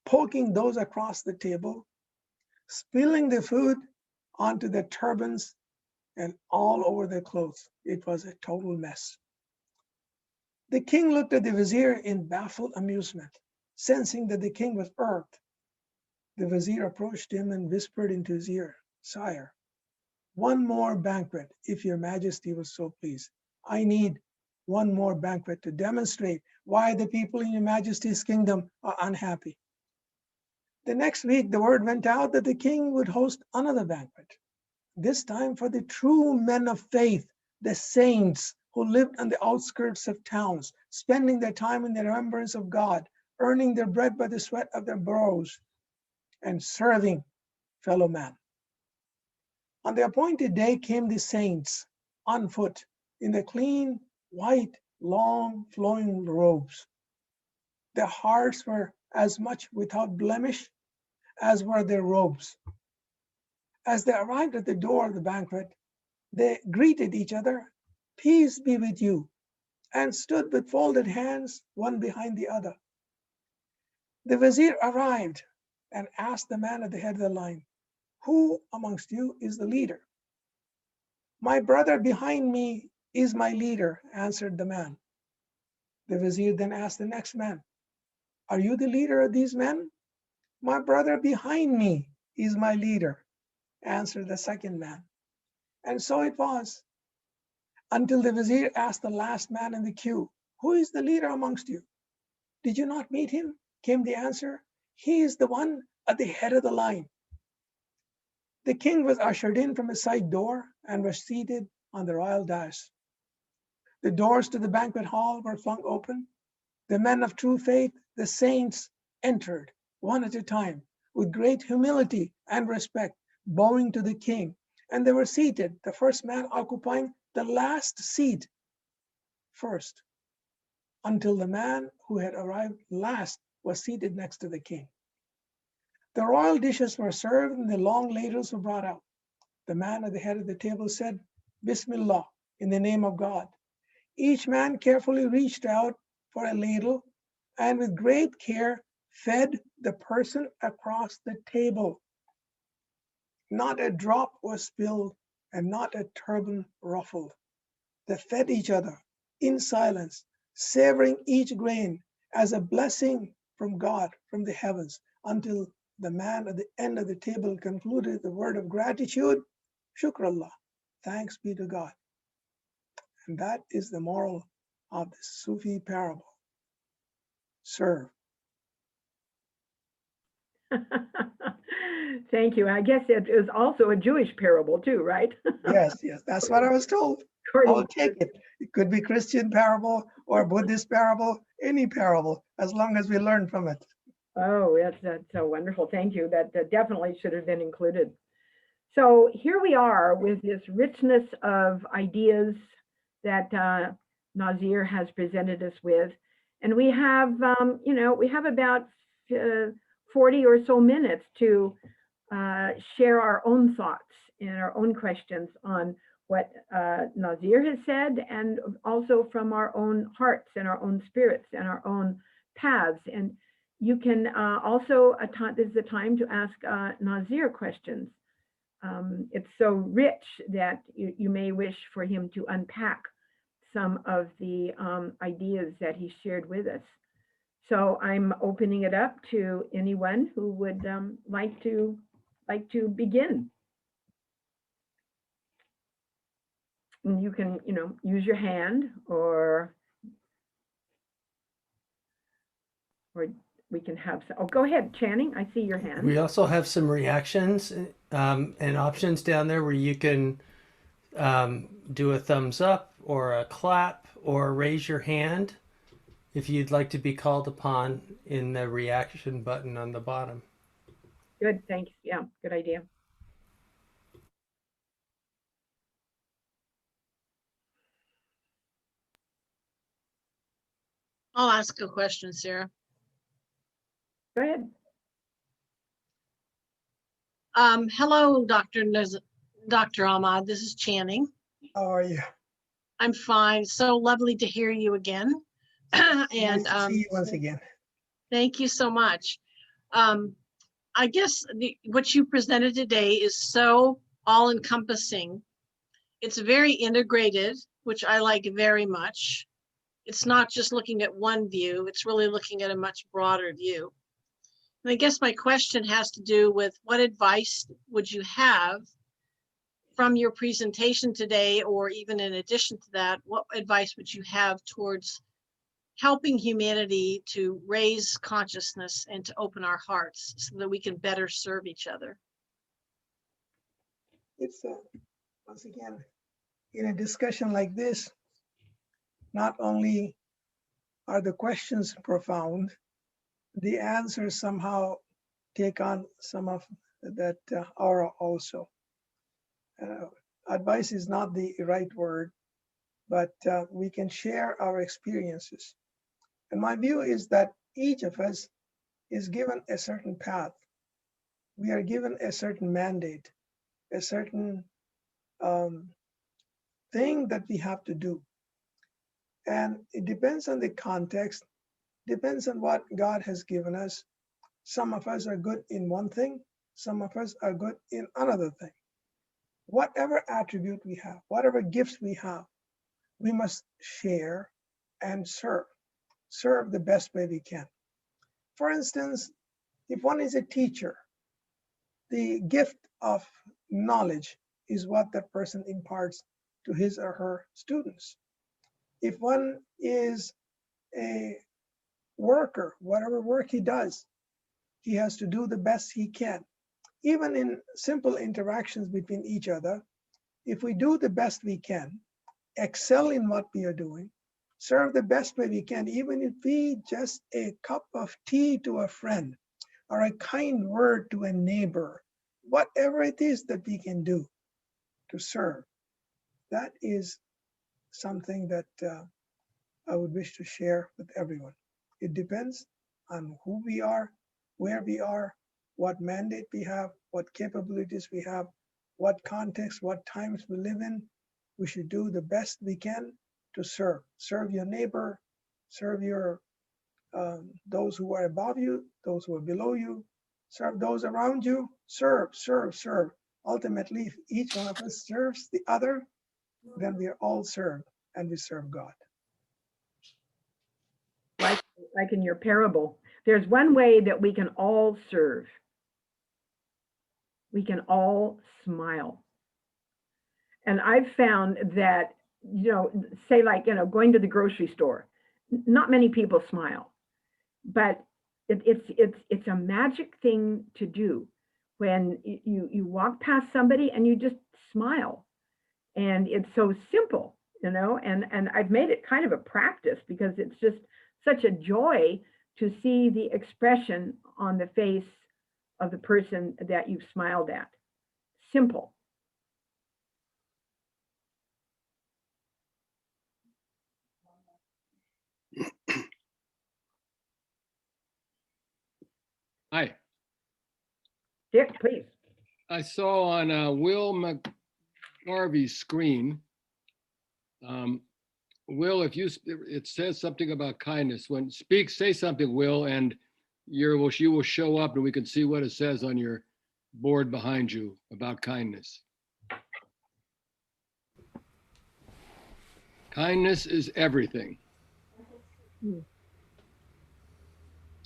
poking those across the table, spilling the food onto their turbans and all over their clothes. It was a total mess. The king looked at the vizier in baffled amusement, sensing that the king was irked. The vizier approached him and whispered into his ear, "Sire, one more banquet, if your majesty was so pleased. I need one more banquet to demonstrate why the people in your majesty's kingdom are unhappy." The next week, the word went out that the king would host another banquet, this time for the true men of faith, the saints who lived on the outskirts of towns, spending their time in the remembrance of God, earning their bread by the sweat of their brows, and serving fellow man. On the appointed day came the saints on foot in the clean, white, long, flowing robes. Their hearts were as much without blemish as were their robes. As they arrived at the door of the banquet, they greeted each other, "Peace be with you," and stood with folded hands, one behind the other. The vizier arrived and asked the man at the head of the line, "Who amongst you is the leader?" "My brother behind me is my leader," answered the man. The vizier then asked the next man, "Are you the leader of these men?" "My brother behind me is my leader," answered the second man. And so it was, until the vizier asked the last man in the queue, "Who is the leader amongst you?" "Did you not meet him?" came the answer. "He is the one at the head of the line." The king was ushered in from a side door and was seated on the royal dais. The doors to the banquet hall were flung open. The men of true faith, the saints, entered one at a time with great humility and respect, bowing to the king. And they were seated, the first man occupying the last seat first, until the man who had arrived last was seated next to the king. The royal dishes were served and the long ladles were brought out. The man at the head of the table said, "Bismillah," in the name of God. Each man carefully reached out for a ladle and with great care fed the person across the table. Not a drop was spilled and not a turban ruffled. They fed each other in silence, savoring each grain as a blessing from God, from the heavens, until the man at the end of the table concluded the word of gratitude, "Shukrallah," thanks be to God. And that is the moral of the Sufi parable. Serve. Thank you. I guess it is also a Jewish parable too, right? Yes, that's what I was told. I will take it. It could be Christian parable or Buddhist parable, any parable, as long as we learn from it. Oh, that's so wonderful. Thank you. That definitely should have been included. So here we are with this richness of ideas that Nazeer has presented us with. And we have, we have about 40 or so minutes to share our own thoughts and our own questions on what Nazeer has said, and also from our own hearts and our own spirits and our own paths. And you can also, this is a time to ask Nazeer questions. It's so rich that you may wish for him to unpack some of the ideas that he shared with us. So I'm opening it up to anyone who would like to begin. And you can, use your hand, or we can have some. Oh, go ahead, Channing. I see your hand. We also have some reactions and options down there where you can do a thumbs up or a clap or raise your hand if you'd like to be called upon in the reaction button on the bottom. Good, thanks. Yeah, good idea. I'll ask a question, Sarah. Go ahead. Hello, Dr. Ahmed. This is Channing. How are you? I'm fine. So lovely to hear you again. And nice to see you once again. Thank you so much. I guess what you presented today is so all-encompassing. It's very integrated, which I like very much. It's not just looking at one view, it's really looking at a much broader view. And I guess my question has to do with what advice would you have from your presentation today, or even in addition to that, what advice would you have towards helping humanity to raise consciousness and to open our hearts so that we can better serve each other? It's once again, in a discussion like this, not only are the questions profound, the answers somehow take on some of that aura also. Advice is not the right word, but we can share our experiences. And my view is that each of us is given a certain path. We are given a certain mandate, a certain thing that we have to do. And it depends on the context, depends on what God has given us. Some of us are good in one thing, some of us are good in another thing. Whatever attribute we have, whatever gifts we have, we must share and serve the best way we can. For instance, if one is a teacher, the gift of knowledge is what that person imparts to his or her students. If one is a worker, whatever work he does, he has to do the best he can. Even in simple interactions between each other, if we do the best we can, excel in what we are doing, serve the best way we can, even if we just a cup of tea to a friend or a kind word to a neighbor, whatever it is that we can do to serve, that is something that I would wish to share with everyone. It depends on who we are, where we are, what mandate we have, what capabilities we have, what context, what times we live in. We should do the best we can to serve. Serve your neighbor, serve your those who are above you, those who are below you, serve those around you. Serve. Ultimately, if each one of us serves the other, then we are all served and we serve God. Like in your parable, there's one way that we can all serve. We can all smile. And I've found that, say like, going to the grocery store, not many people smile, but it's a magic thing to do when you walk past somebody and you just smile. And it's so simple, and I've made it kind of a practice because it's just such a joy to see the expression on the face of the person that you've smiled at. Simple. Hi, Dick, please. I saw on Will McGarvey's screen, Will, if it says something about kindness. When say something, Will, and you will show up and we can see what it says on your board behind you about kindness. Kindness is everything.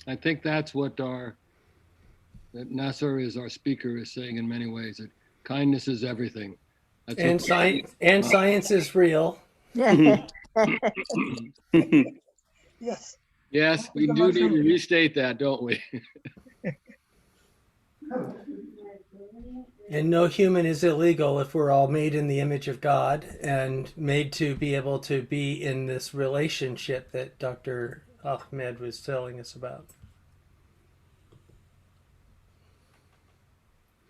I think that's what that Nazeer is our speaker is saying in many ways, that kindness is everything. And science is real. Yes. Yes, we do need to restate that, don't we? And no human is illegal if we're all made in the image of God and made to be able to be in this relationship that Dr. Ahmed was telling us about.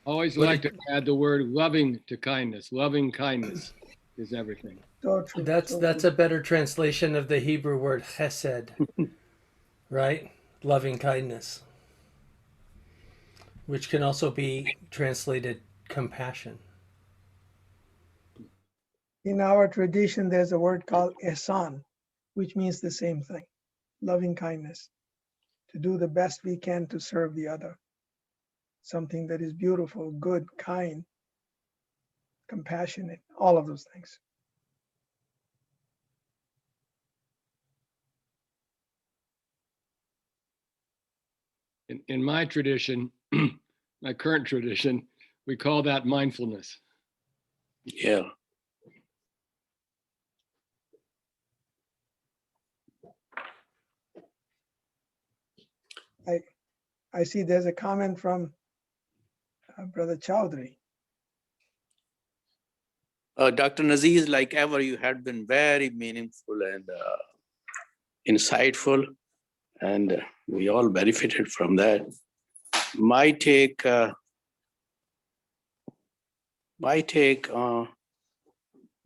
Always like to add the word loving to kindness. Loving kindness is everything. So true. That's a better translation of the Hebrew word chesed, right? Loving kindness, which can also be translated compassion. In our tradition, there's a word called ihsan, which means the same thing, loving kindness, to do the best we can to serve the other. Something that is beautiful, good, kind, compassionate, all of those things. In my tradition, my current tradition, we call that mindfulness. Yeah. I see there's a comment from Brother Chowdhury. Dr. Nazeer, like ever, you had been very meaningful and insightful, and we all benefited from that. My take on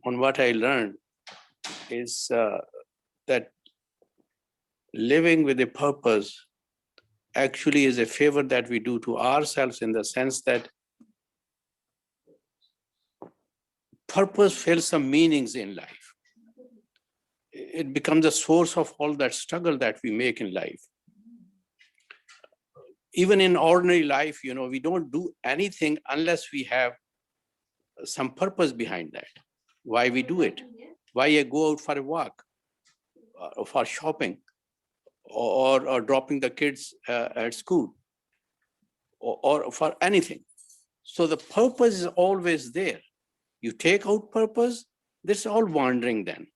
what I learned is that living with a purpose actually is a favor that we do to ourselves, in the sense that purpose fills some meanings in life. It becomes a source of all that struggle that we make in life. Even in ordinary life, we don't do anything unless we have some purpose behind that. Why we do it? Why I go out for a walk, or for shopping, or dropping the kids at school, or for anything. So the purpose is always there. You take out purpose, this is all wandering then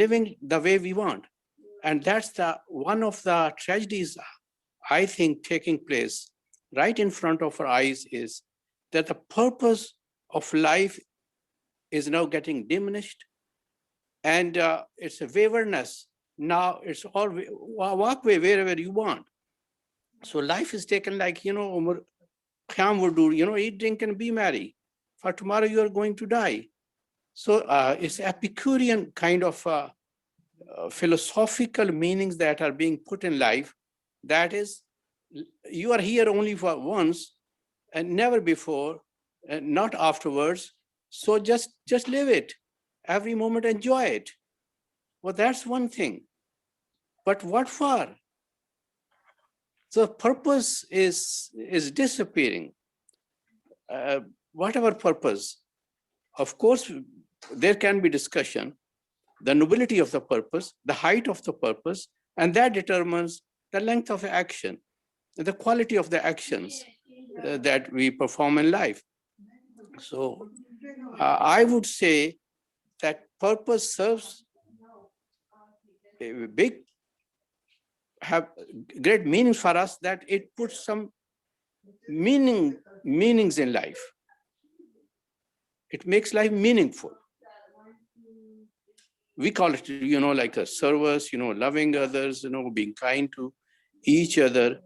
living the way we want. And that's one of the tragedies, I think, taking place right in front of our eyes, is that the purpose of life is now getting diminished, and it's a waywardness. Now it's all walk away wherever you want. So life is taken like, Umar Khayyam would do, eat, drink, and be merry. For tomorrow you are going to die. So it's Epicurean kind of philosophical meanings that are being put in life. That is, you are here only for once and never before, and not afterwards. So just live it. Every moment enjoy it. Well, that's one thing. But what for? So purpose is disappearing. Whatever purpose, of course, there can be discussion, the nobility of the purpose, the height of the purpose, and that determines the length of action, the quality of the actions that we perform in life. So I would say that purpose serves a have great meaning for us, that it puts some meanings in life. It makes life meaningful. We call it, like a service, loving others, being kind to each other.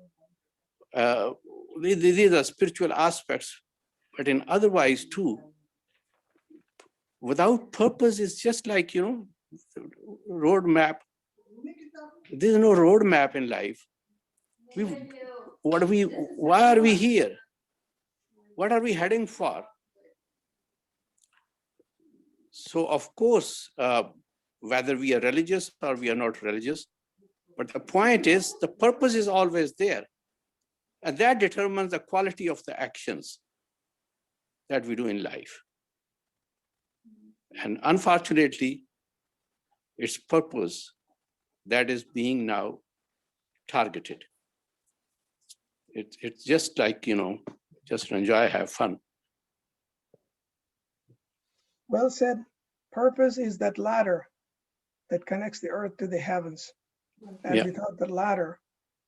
These are spiritual aspects, but in otherwise too, without purpose, it's just like, road map. There's no road map in life. Why are we here? What are we heading for? So of course, whether we are religious or we are not religious, but the point is, the purpose is always there. And that determines the quality of the actions that we do in life. And unfortunately, it's purpose that is being now targeted. It's just like, just enjoy, have fun. Well said. Purpose is that ladder that connects the earth to the heavens. And Yeah. without the ladder,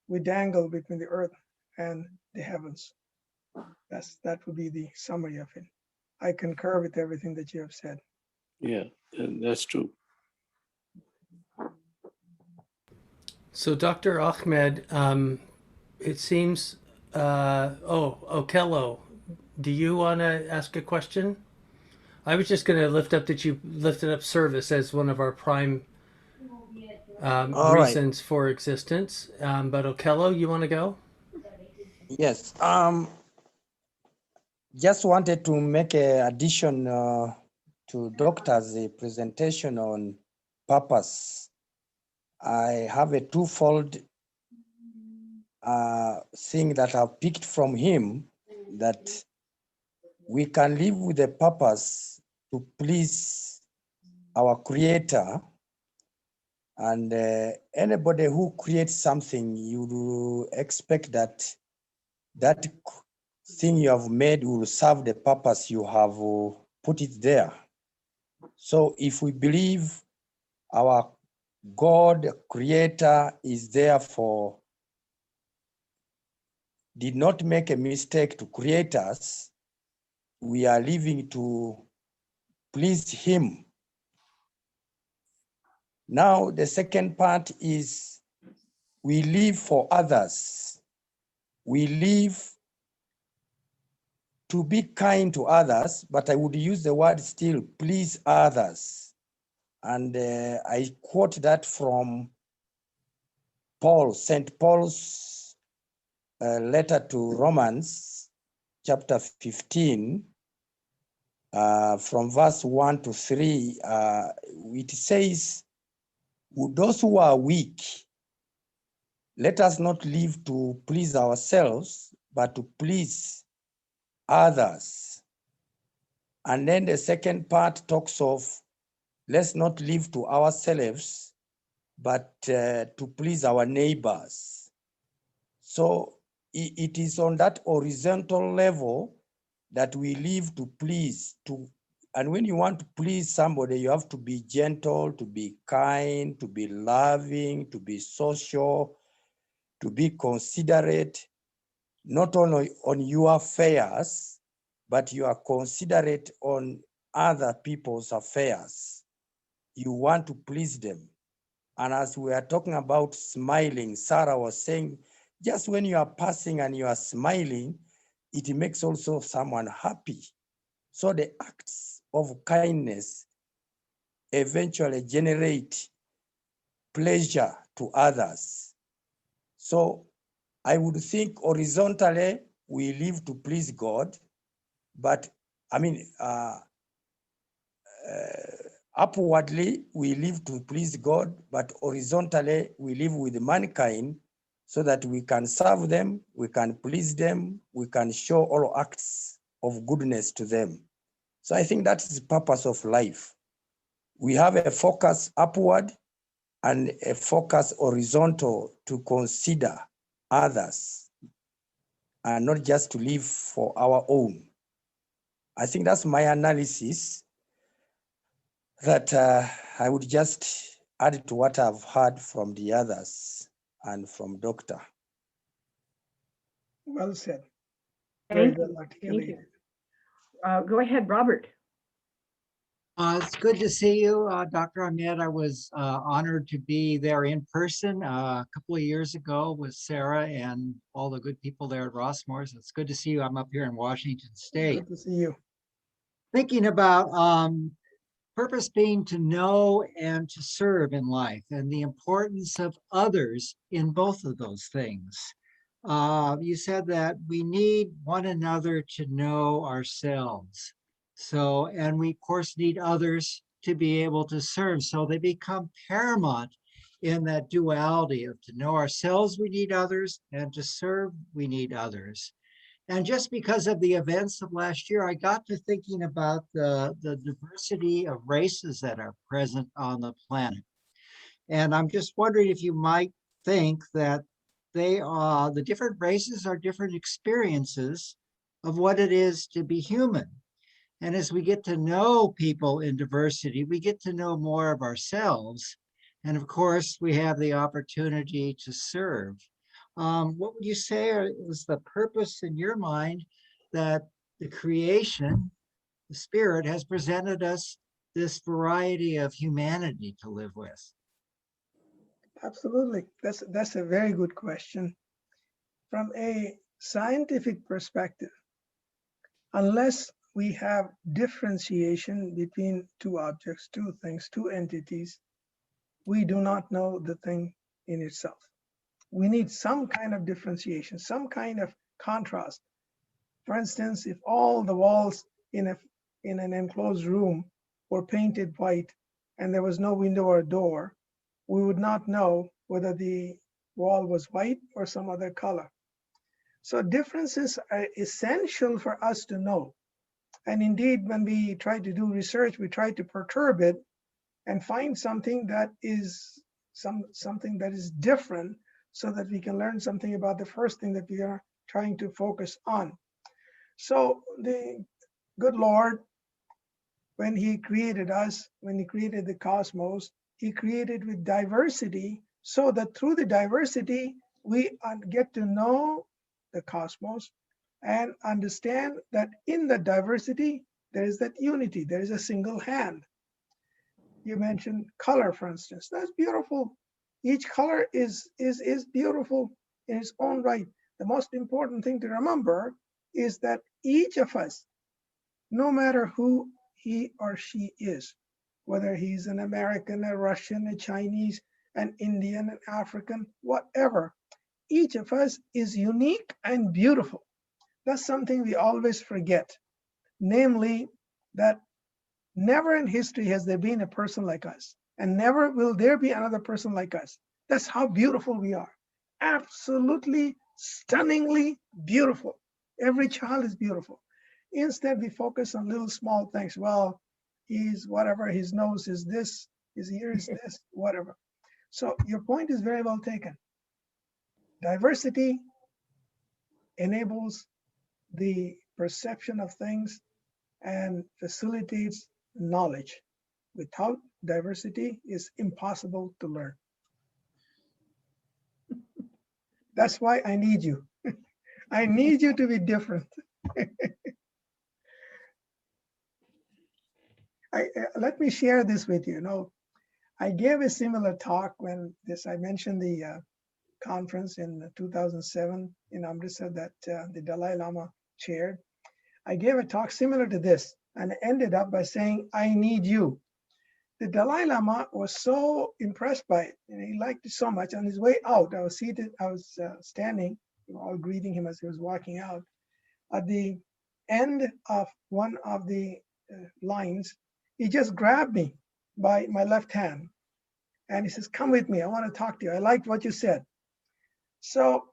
we dangle between the earth and the heavens. That would be the summary of it. I concur with everything that you have said. Yeah, that's true. So, Dr. Ahmed, it seems, Okello, do you want to ask a question? I was just going to lift up that you lifted up service as one of our prime All right. reasons for existence. But Okello, you want to go? Yes. Just wanted to make an addition to Doctor's presentation on purpose. I have a twofold thing that I've picked from him, that we can live with a purpose to please our Creator. And anybody who creates something, you expect that that thing you have made will serve the purpose you have put it there. So if we believe our God, Creator, is there did not make a mistake to create us, we are living to please Him. Now, the second part is we live for others. We live to be kind to others, but I would use the word still, please others. And I quote that from Paul, St. Paul's letter to Romans, chapter 15, from verse 1 to 3, it says, those who are weak, let us not live to please ourselves, but to please others. And then the second part talks of, let's not live to ourselves, but to please our neighbors. So it is on that horizontal level that we live to please. And when you want to please somebody, you have to be gentle, to be kind, to be loving, to be social, to be considerate, not only on your affairs, but you are considerate on other people's affairs. You want to please them. And as we are talking about smiling, Sarah was saying, just when you are passing and you are smiling, it makes also someone happy. So the acts of kindness eventually generate pleasure to others. So I would think horizontally, we live to please God, but upwardly, we live to please God, but horizontally, we live with mankind so that we can serve them, we can please them, we can show all acts of goodness to them. So I think that is the purpose of life. We have a focus upward and a focus horizontal to consider others and not just to live for our own. I think that's my analysis that I would just add to what I've heard from the others and from Doctor. Well said. Very Thank well you. Thank articulated. you. Go ahead, Robert. It's good to see you, Dr. Ahmed. I was honored to be there in person a couple of years ago with Sarah and all the good people there at Rossmore's. It's good to see you. I'm up here in Washington State. Good to see you. Thinking about purpose being to know and to serve in life and the importance of others in both of those things. You said that we need one another to know ourselves. So, and we of course need others to be able to serve. So they become paramount in that duality of to know ourselves, we need others, and to serve, we need others. And just because of the events of last year, I got to thinking about the diversity of races that are present on the planet. And I'm just wondering if you might think that the different races are different experiences of what it is to be human. And as we get to know people in diversity, we get to know more of ourselves. And of course, we have the opportunity to serve. What would you say is the purpose in your mind that the creation, the spirit, has presented us this variety of humanity to live with? Absolutely. That's a very good question. From a scientific perspective, unless we have differentiation between two objects, two things, two entities, we do not know the thing in itself. We need some kind of differentiation, some kind of contrast. For instance, if all the walls in an enclosed room were painted white and there was no window or door, we would not know whether the wall was white or some other color. So differences are essential for us to know. And indeed, when we try to do research, we try to perturb it and find something that is something that is different so that we can learn something about the first thing that we are trying to focus on. So the good Lord, when he created us, when he created the cosmos, he created with diversity so that through the diversity, we get to know the cosmos and understand that in the diversity, there is that unity, there is a single hand. You mentioned color, for instance. That's beautiful. Each color is beautiful in its own right. The most important thing to remember is that each of us, no matter who he or she is, whether he's an American, a Russian, a Chinese, an Indian, an African, whatever, each of us is unique and beautiful. That's something we always forget. Namely, that never in history has there been a person like us, and never will there be another person like us. That's how beautiful we are. Absolutely stunningly beautiful. Every child is beautiful. Instead, we focus on little small things. Well, he's whatever, his nose is this, his ear is this, whatever. So your point is very well taken. Diversity enables the perception of things and facilitates knowledge. Without diversity, it's impossible to learn. That's why I need you. I need you to be different. Let me share this with you. You know, I gave a similar talk when I mentioned the conference in 2007 in Amritsar that the Dalai Lama chaired. I gave a talk similar to this and ended up by saying, I need you. The Dalai Lama was so impressed by it, and he liked it so much. On his way out, I was seated, I was standing, all greeting him as he was walking out. At the end of one of the lines, he just grabbed me by my left hand, and he says, come with me, I want to talk to you. I liked what you said. So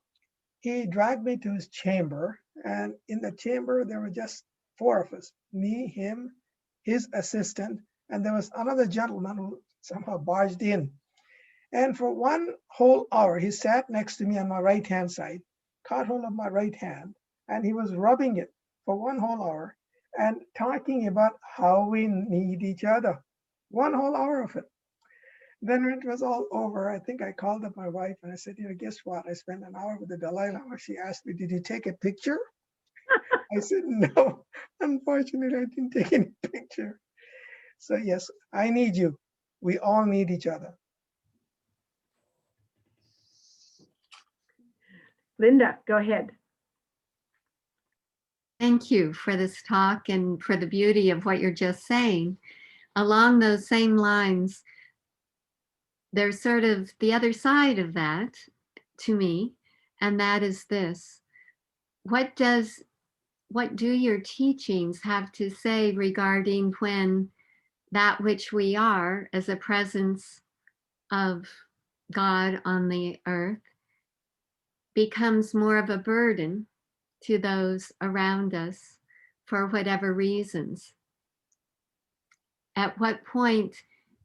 he dragged me to his chamber, and in the chamber, there were just four of us, me, him, his assistant, and there was another gentleman who somehow barged in. And for one whole hour, he sat next to me on my right-hand side, caught hold of my right hand, and he was rubbing it for one whole hour and talking about how we need each other. One whole hour of it. Then when it was all over, I think I called up my wife and I said, you know, guess what? I spent an hour with the Dalai Lama. She asked me, did you take a picture? I said, no, unfortunately, I didn't take any picture. So yes, I need you. We all need each other. Linda, go ahead. Thank you for this talk and for the beauty of what you're just saying. Along those same lines, there's sort of the other side of that to me, and that is this. What do your teachings have to say regarding when that which we are as a presence of God on the earth becomes more of a burden to those around us for whatever reasons? At what point,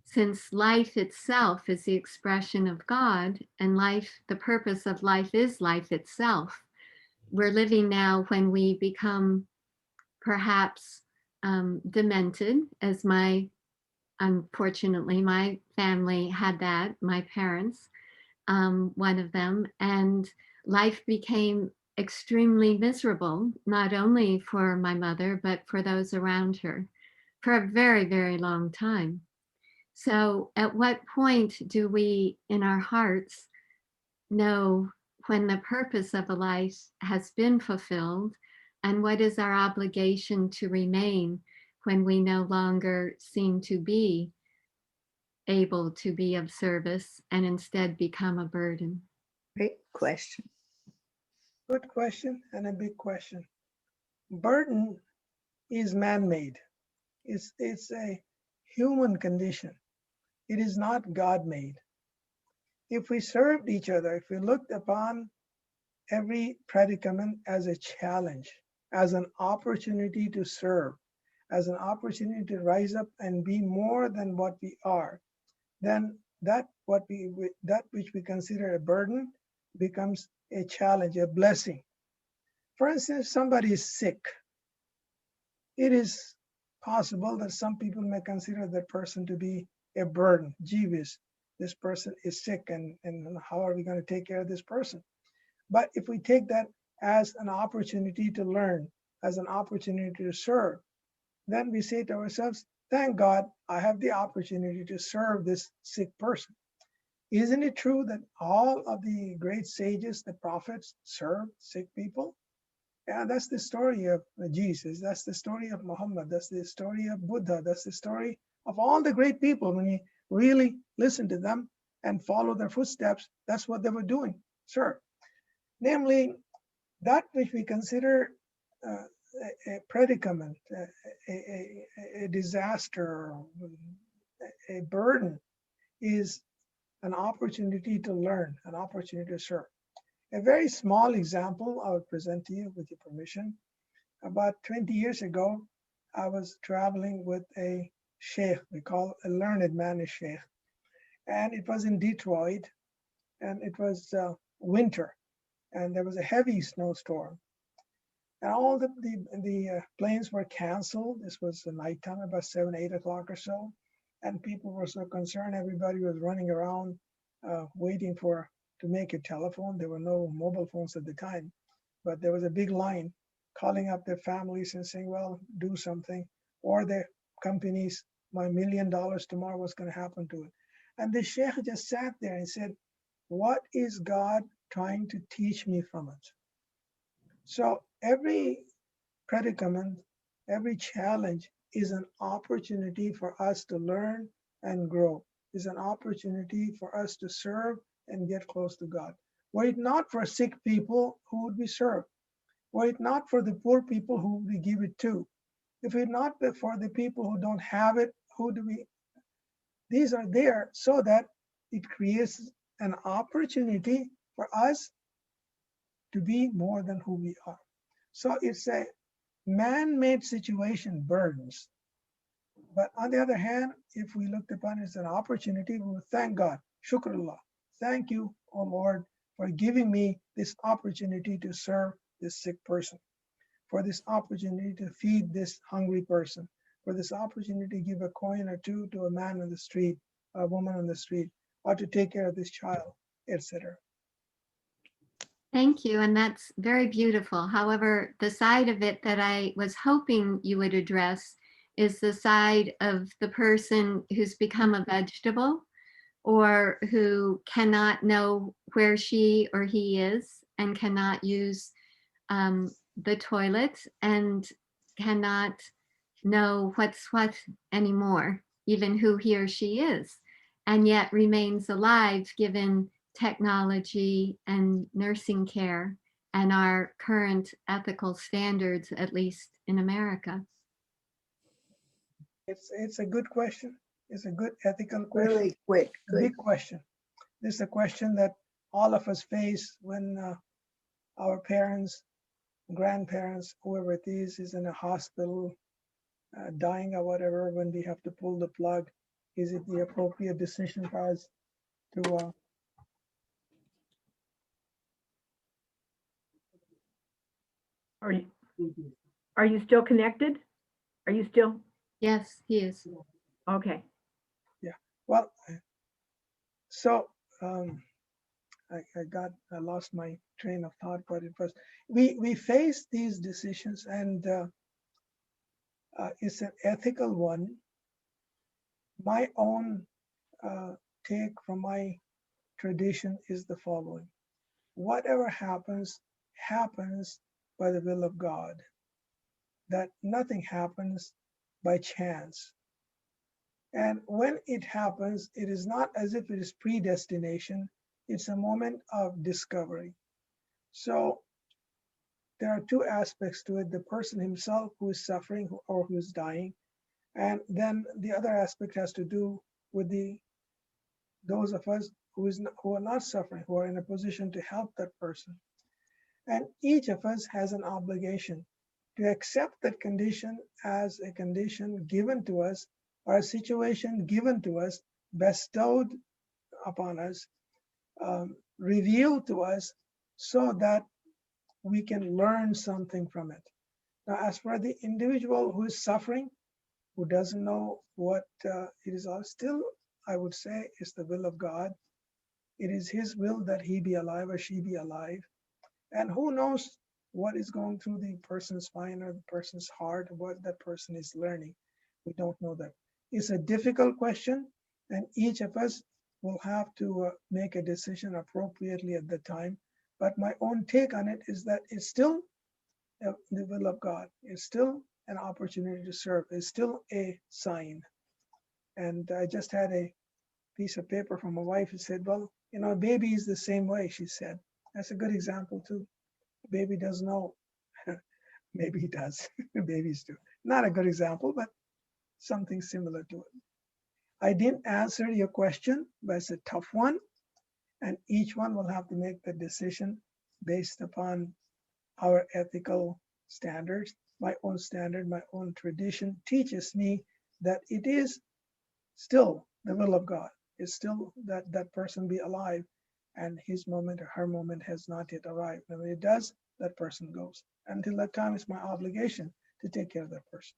since life itself is the expression of God and life, the purpose of life is life itself, we're living now when we become perhaps demented, as unfortunately, my family had that, my parents, one of them, and life became extremely miserable, not only for my mother, but for those around her for a very, very long time. So at what point do we, in our hearts, know when the purpose of a life has been fulfilled, and what is our obligation to remain when we no longer seem to be able to be of service and instead become a burden? Great question. Good question and a big question. Burden is man-made. It's a human condition. It is not God-made. If we served each other, if we looked upon every predicament as a challenge, as an opportunity to serve, as an opportunity to rise up and be more than what we are, then that which we consider a burden becomes a challenge, a blessing. For instance, somebody is sick. It is possible that some people may consider that person to be a burden. Jeevish, this person is sick, and how are we going to take care of this person? But if we take that as an opportunity to learn, as an opportunity to serve, then we say to ourselves, thank God I have the opportunity to serve this sick person. Isn't it true that all of the great sages, the prophets, served sick people? Yeah, that's the story of Jesus. That's the story of Muhammad. That's the story of Buddha. That's the story of all the great people. When you really listen to them and follow their footsteps, that's what they were doing, sir. namely that which we consider a predicament, a disaster, a burden, is an opportunity to learn, an opportunity to serve. A very small example I would present to you with your permission. About 20 years ago, I was traveling with a sheikh, we call a learned man a sheikh, and it was in Detroit, and it was winter, and there was a heavy snowstorm. And all the planes were canceled. This was the nighttime, about 7, 8 o'clock or so. And people were so concerned. Everybody was running around waiting to make a telephone. There were no mobile phones at the time, but there was a big line calling up their families and saying, well, do something. Or the companies, my $1 million tomorrow, what's going to happen to it? And the sheikh just sat there and said, what is God trying to teach me from it? So every predicament, every challenge is an opportunity for us to learn and grow, is an opportunity for us to serve and get close to God. Were it not for sick people, who would we serve? Were it not for the poor people, who would we give it to? If it not for the people who don't have it, who do we? These are there so that it creates an opportunity for us to be more than who we are. So it's a man-made situation, burdens. But on the other hand, if we looked upon it as an opportunity, we would thank God. Shukrullah. Thank you, O Lord, for giving me this opportunity to serve this sick person, for this opportunity to feed this hungry person, for this opportunity to give a coin or two to a man on the street, a woman on the street, or to take care of this child, etc. Thank you. And that's very beautiful. However, the side of it that I was hoping you would address is the side of the person who's become a vegetable or who cannot know where she or he is and cannot use the toilet and cannot know what's what anymore, even who he or she is, and yet remains alive given technology and nursing care and our current ethical standards, at least in America. It's a good question. It's a good ethical question. Really quick. Big question. This is a question that all of us face when our parents, grandparents, whoever it is in a hospital, dying or whatever, when we have to pull the plug. Is it the appropriate decision for us to Are you still connected? Are you still? Yes, he is. Okay. Yeah. Well, so I lost my train of thought, but it was we face these decisions, and it's an ethical one. My own take from my tradition is the following: whatever happens, happens by the will of God. That nothing happens by chance. And when it happens, it is not as if it is predestination, it's a moment of discovery. So there are two aspects to it: the person himself who is suffering or who is dying, and then the other aspect has to do with those of us who are not suffering, who are in a position to help that person. And each of us has an obligation to accept that condition as a condition given to us, or a situation given to us, bestowed upon us, revealed to us, so that we can learn something from it. Now, as for the individual who is suffering, who doesn't know what it is, still, I would say, is the will of God. It is His will that he be alive or she be alive. And who knows what is going through the person's mind or the person's heart, what that person is learning. We don't know that. It's a difficult question, and each of us will have to make a decision appropriately at the time. But my own take on it is that it's still the will of God. It's still an opportunity to serve. It's still a sign. And I just had a piece of paper from my wife who said, well, a baby is the same way, she said. That's a good example too. Baby doesn't know. Maybe he does. Babies do. Not a good example, but something similar to it. I didn't answer your question, but it's a tough one. And each one will have to make the decision based upon our ethical standards. My own standard, my own tradition teaches me that it is still the will of God. It's still that that person be alive, and his moment or her moment has not yet arrived. And when it does, that person goes. Until that time, it's my obligation to take care of that person.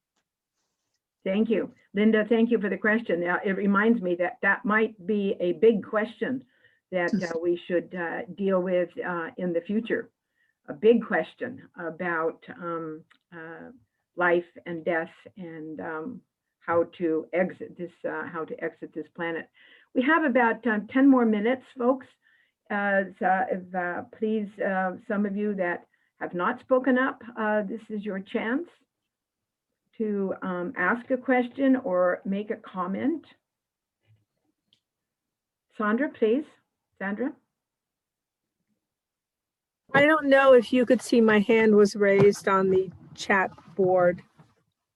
Thank you. Linda, thank you for the question. Now, it reminds me that that might be a big question that we should deal with in the future. A big question about life and death and how to exit this planet. We have about 10 more minutes, folks. Please, some of you that have not spoken up, this is your chance to ask a question or make a comment. Sandra, please. Sandra? I don't know if you could see my hand was raised on the chat board.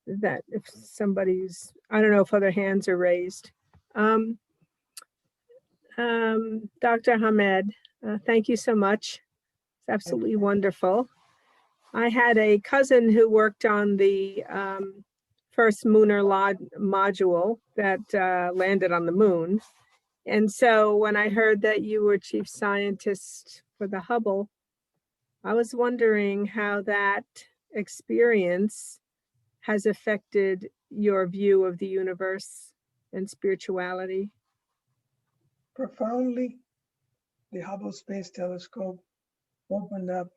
That if somebody's, I don't know if other hands are raised. Dr. Ahmed, thank you so much. It's absolutely wonderful. I had a cousin who worked on the first lunar module that landed on the moon. And so when I heard that you were chief scientist for the Hubble, I was wondering how that experience has affected your view of the universe and spirituality. Profoundly, the Hubble Space Telescope opened up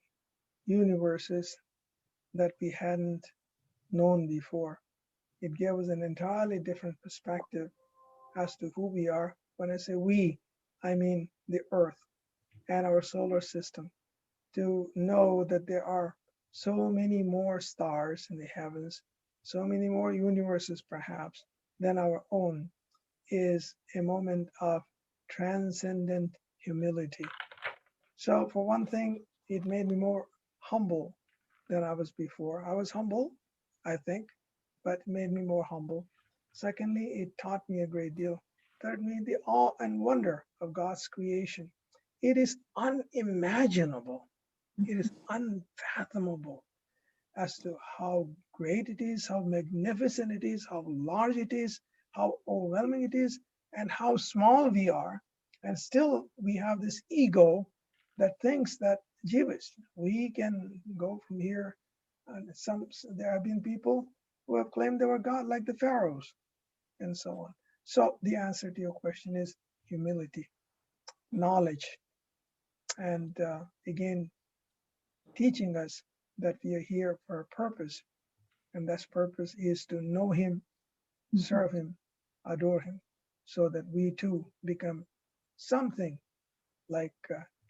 universes that we hadn't known before. It gave us an entirely different perspective as to who we are. When I say we, I mean the Earth and our solar system. To know that there are so many more stars in the heavens, so many more universes perhaps than our own, is a moment of transcendent humility. So for one thing, it made me more humble than I was before. I was humble, I think, but it made me more humble. Secondly, it taught me a great deal. Thirdly, the awe and wonder of God's creation. It is unimaginable. It is unfathomable as to how great it is, how magnificent it is, how large it is, how overwhelming it is, and how small we are. And still we have this ego that thinks that, Jewish, we can go from here. And there have been people who have claimed they were God, like the pharaohs, and so on. So the answer to your question is humility, knowledge, and again, teaching us that we are here for a purpose, and that purpose is to know Him, serve Him, adore Him, so that we too become something like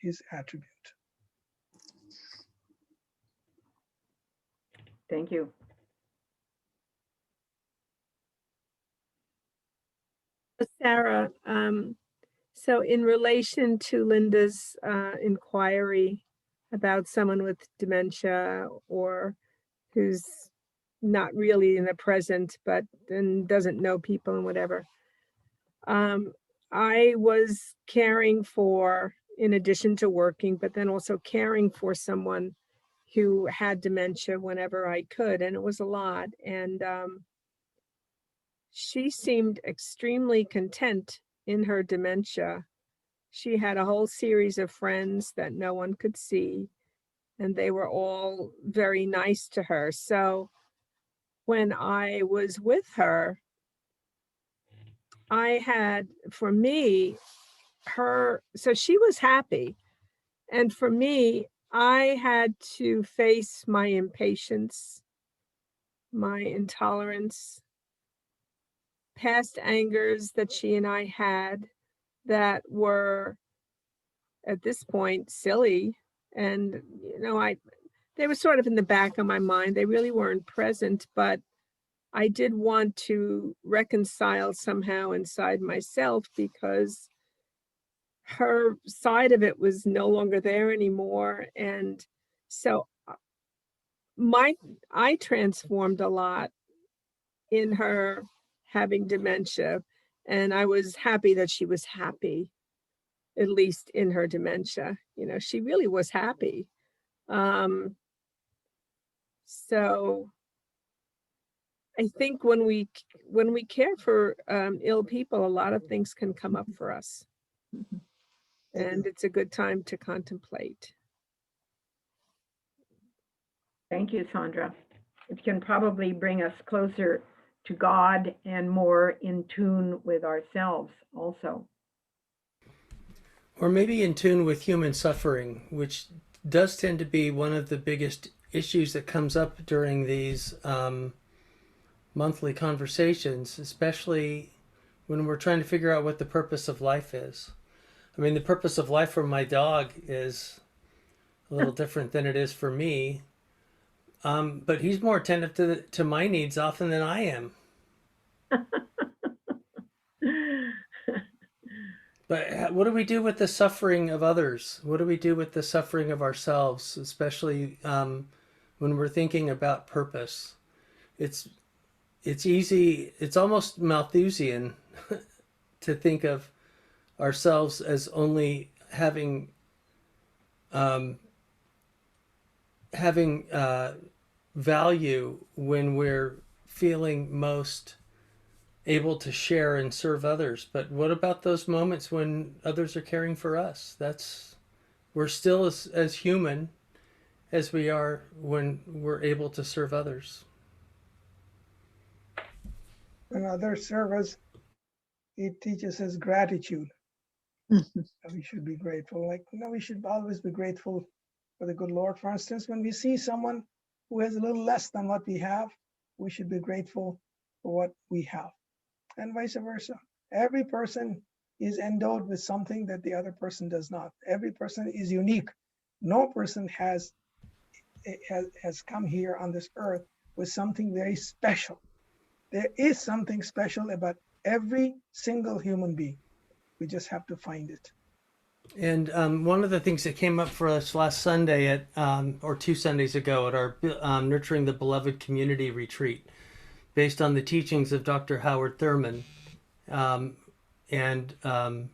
His attribute. Thank you. Sarah, so in relation to Linda's inquiry about someone with dementia or who's not really in the present, but then doesn't know people and whatever, I was caring for, in addition to working, but then also caring for someone who had dementia whenever I could, and it was a lot. And she seemed extremely content in her dementia. She had a whole series of friends that no one could see, and they were all very nice to her. So when I was with her, I had, for me, so she was happy. And for me, I had to face my impatience, my intolerance, past angers that she and I had that were at this point silly. And, they were sort of in the back of my mind. They really weren't present, but I did want to reconcile somehow inside myself, because her side of it was no longer there anymore. And so I transformed a lot in her having dementia. And I was happy that she was happy, at least in her dementia. You know, she really was happy. So I think when we care for ill people, a lot of things can come up for us. And it's a good time to contemplate. Thank you, Sandra. It can probably bring us closer to God and more in tune with ourselves also. Or maybe in tune with human suffering, which does tend to be one of the biggest issues that comes up during these monthly conversations, especially when we're trying to figure out what the purpose of life is. I mean, the purpose of life for my dog is a little different than it is for me. But he's more attentive to my needs often than I am. But what do we do with the suffering of others? What do we do with the suffering of ourselves, especially when we're thinking about purpose? It's easy, it's almost Malthusian to think of ourselves as only having value when we're feeling most able to share and serve others. But what about those moments when others are caring for us? We're still as human as we are when we're able to serve others. When others serve us, it teaches us gratitude. We should be grateful. Like, we should always be grateful for the good Lord. For instance, when we see someone who has a little less than what we have, we should be grateful for what we have, and vice versa. Every person is endowed with something that the other person does not. Every person is unique. No person has come here on this earth with something very special. There is something special about every single human being. We just have to find it. And one of the things that came up for us last Sunday or 2 Sundays ago at our Nurturing the Beloved Community Retreat, based on the teachings of Dr. Howard Thurman and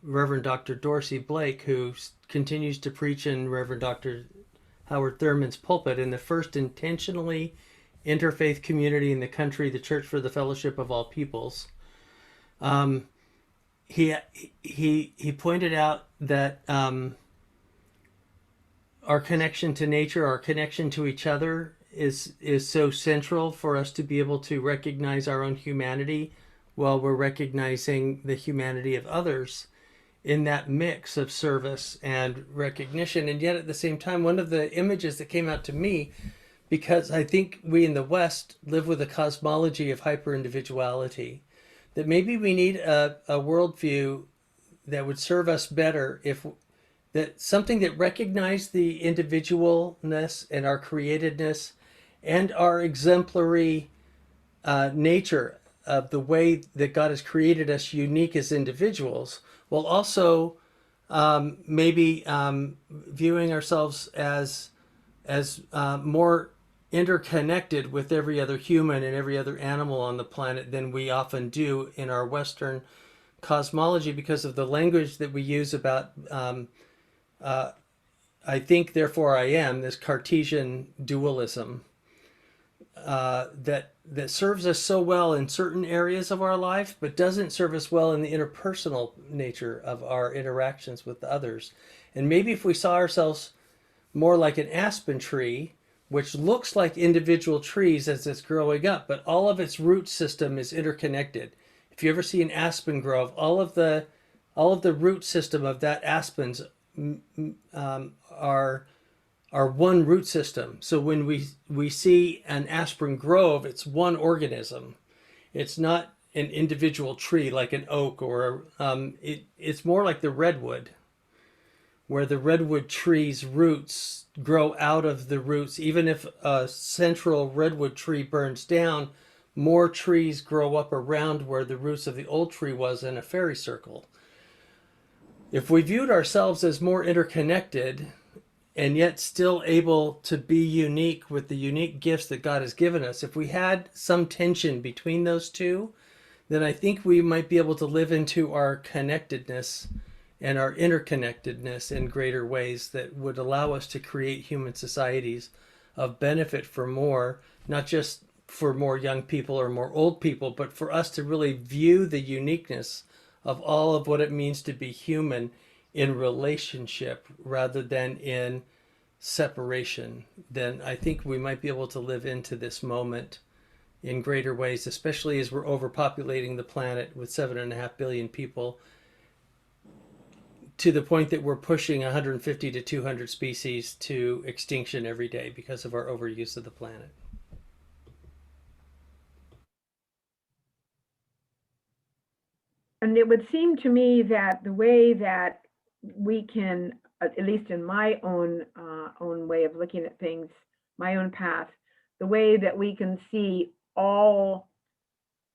Reverend Dr. Dorsey Blake, who continues to preach in Reverend Dr. Howard Thurman's pulpit in the first intentionally interfaith community in the country, the Church for the Fellowship of All Peoples. He pointed out that our connection to nature, our connection to each other is so central for us to be able to recognize our own humanity while we're recognizing the humanity of others in that mix of service and recognition. And yet at the same time, one of the images that came out to me, because I think we in the West live with a cosmology of hyper-individuality, that maybe we need a worldview that would serve us better if that something that recognized the individualness and our createdness and our exemplary nature of the way that God has created us unique as individuals, while also maybe viewing ourselves as more interconnected with every other human and every other animal on the planet than we often do in our Western cosmology, because of the language that we use about I think, therefore I am, this Cartesian dualism that serves us so well in certain areas of our life, but doesn't serve us well in the interpersonal nature of our interactions with others. And maybe if we saw ourselves more like an aspen tree, which looks like individual trees as it's growing up, but all of its root system is interconnected. If you ever see an aspen grove, all of the root system of that aspens are one root system. So when we see an aspen grove, it's one organism. It's not an individual tree like an oak or it's more like the redwood, where the redwood tree's roots grow out of the roots. Even if a central redwood tree burns down, more trees grow up around where the roots of the old tree was in a fairy circle. if we viewed ourselves as more interconnected and yet still able to be unique with the unique gifts that God has given us, if we had some tension between those two, then I think we might be able to live into our connectedness and our interconnectedness in greater ways that would allow us to create human societies of benefit for more, not just for more young people or more old people, but for us to really view the uniqueness of all of what it means to be human in relationship rather than in separation. Then I think we might be able to live into this moment in greater ways, especially as we're overpopulating the planet with 7.5 billion people, to the point that we're pushing 150 to 200 species to extinction every day because of our overuse of the planet. And it would seem to me that the way that we can, at least in my own way of looking at things, my own path, the way that we can see all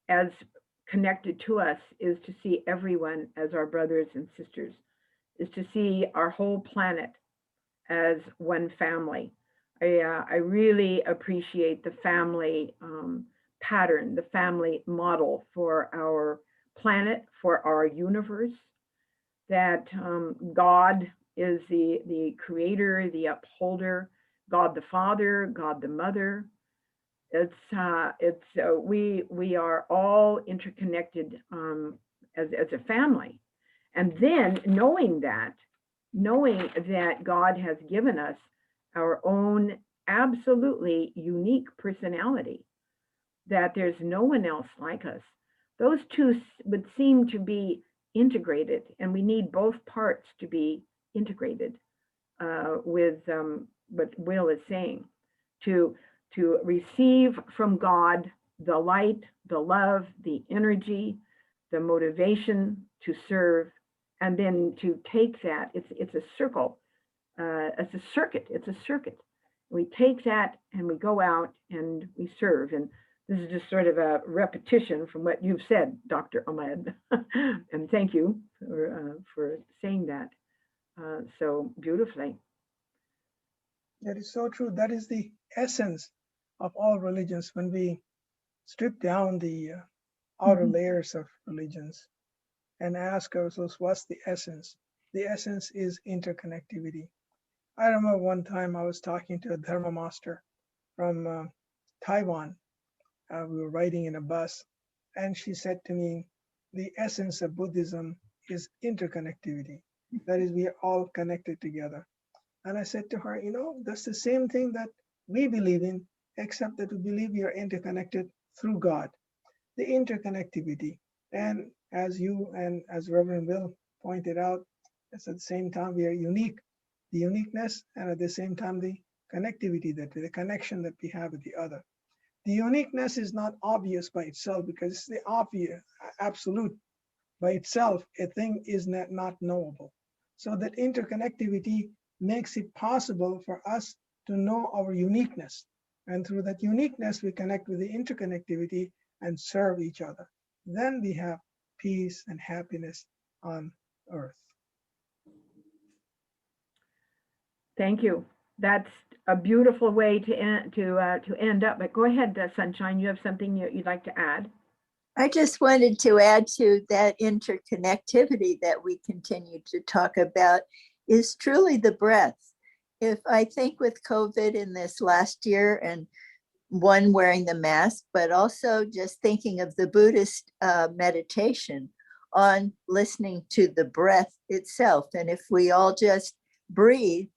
as connected to us is to see everyone as our brothers and sisters, is to see our whole planet as one family. I really appreciate the family pattern, the family model for our planet, for our universe, that God is the creator, the upholder, God the Father, God the Mother. We are all interconnected as a family. And then knowing that God has given us our own absolutely unique personality, that there's no one else like us, those two would seem to be integrated, and we need both parts to be integrated with what Will is saying, to receive from God the light, the love, the energy, the motivation to serve, and then to take that, it's a circle, it's a circuit. We take that and we go out and we serve. And this is just sort of a repetition from what you've said, Dr. Ahmed. And thank you for saying that so beautifully. That is so true. That is the essence of all religions. When we strip down the outer layers of religions and ask ourselves, what's the essence? The essence is interconnectivity. I remember one time I was talking to a Dharma master from Taiwan. We were riding in a bus, and she said to me, the essence of Buddhism is interconnectivity. That is, we are all connected together. And I said to her, that's the same thing that we believe in, except that we believe we are interconnected through God. The interconnectivity. And as you and as Reverend Will pointed out, it's at the same time we are unique, the uniqueness, and at the same time the connectivity, the connection that we have with the other. The uniqueness is not obvious by itself, because it's the obvious, absolute by itself. A thing is not knowable. So that interconnectivity makes it possible for us to know our uniqueness. And through that uniqueness, we connect with the interconnectivity and serve each other. Then we have peace and happiness on earth. Thank you. That's a beautiful way to end up. But go ahead, Sunshine. You have something you'd like to add? I just wanted to add to that interconnectivity that we continue to talk about is truly the breath. If I think with COVID in this last year, and one wearing the mask, but also just thinking of the Buddhist meditation on listening to the breath itself. And if we all just breathe,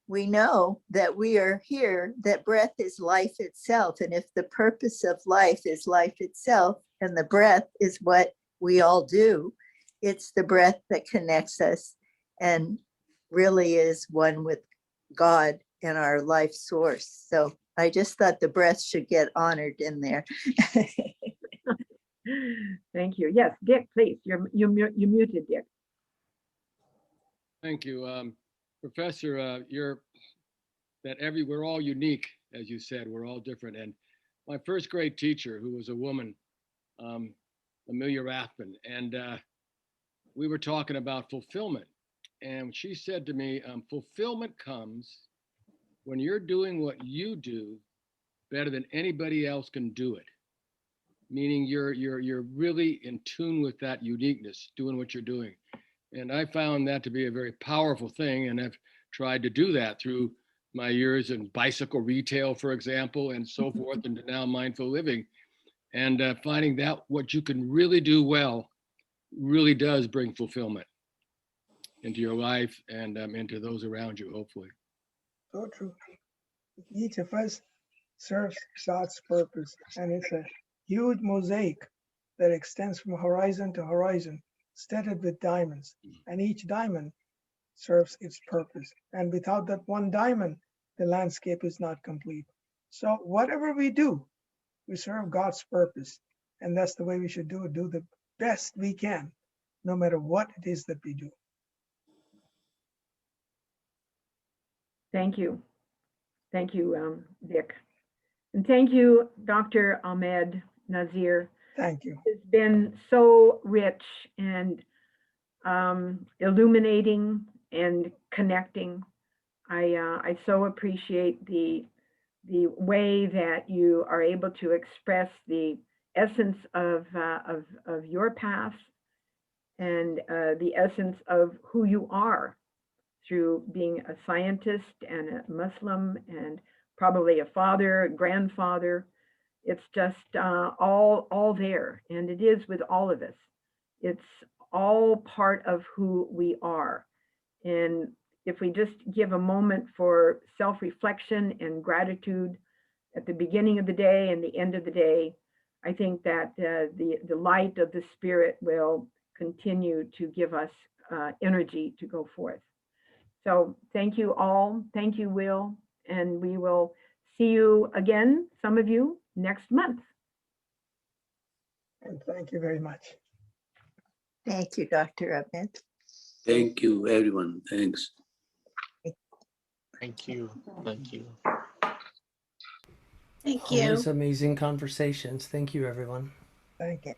we know that we are here, that breath is life itself. And if the purpose of life is life itself, and the breath is what we all do, it's the breath that connects us and really is one with God and our life source. So I just thought the breath should get honored in there. Thank you. Yes, Dick, please. You're muted, Dick. Thank you. Professor, we're all unique, as you said, we're all different. And my first grade teacher, who was a woman, Amelia Rathman, and we were talking about fulfillment. And she said to me, fulfillment comes when you're doing what you do better than anybody else can do it. Meaning you're really in tune with that uniqueness, doing what you're doing. And I found that to be a very powerful thing. And I've tried to do that through my years in bicycle retail, for example, and so forth, and now mindful living. And finding that what you can really do well really does bring fulfillment into your life and into those around you, hopefully. So true. Each of us serves God's purpose, and it's a huge mosaic that extends from horizon to horizon, studded with diamonds, and each diamond serves its purpose. And without that one diamond, the landscape is not complete. So whatever we do, we serve God's purpose, and that's the way we should do it. Do the best we can, no matter what it is that we do. Thank you. Thank you, Vic. And thank you, Dr. Ahmed Nazeer. Thank you. It's been so rich and illuminating and connecting. I so appreciate the way that you are able to express the essence of your past and the essence of who you are through being a scientist and a Muslim and probably a father, a grandfather. It's just all there, and it is with all of us. It's all part of who we are. And if we just give a moment for self-reflection and gratitude at the beginning of the day and the end of the day, I think that the light of the Spirit will continue to give us energy to go forth. So thank you all. Thank you, Will. And we will see you again, some of you, next month. And thank you very much. Thank you, Dr. Ahmed. Thank you, everyone. Thanks. Thank you. Thank you. Thank you. Always amazing conversations. Thank you, everyone. Thank you.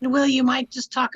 Will, you might just talk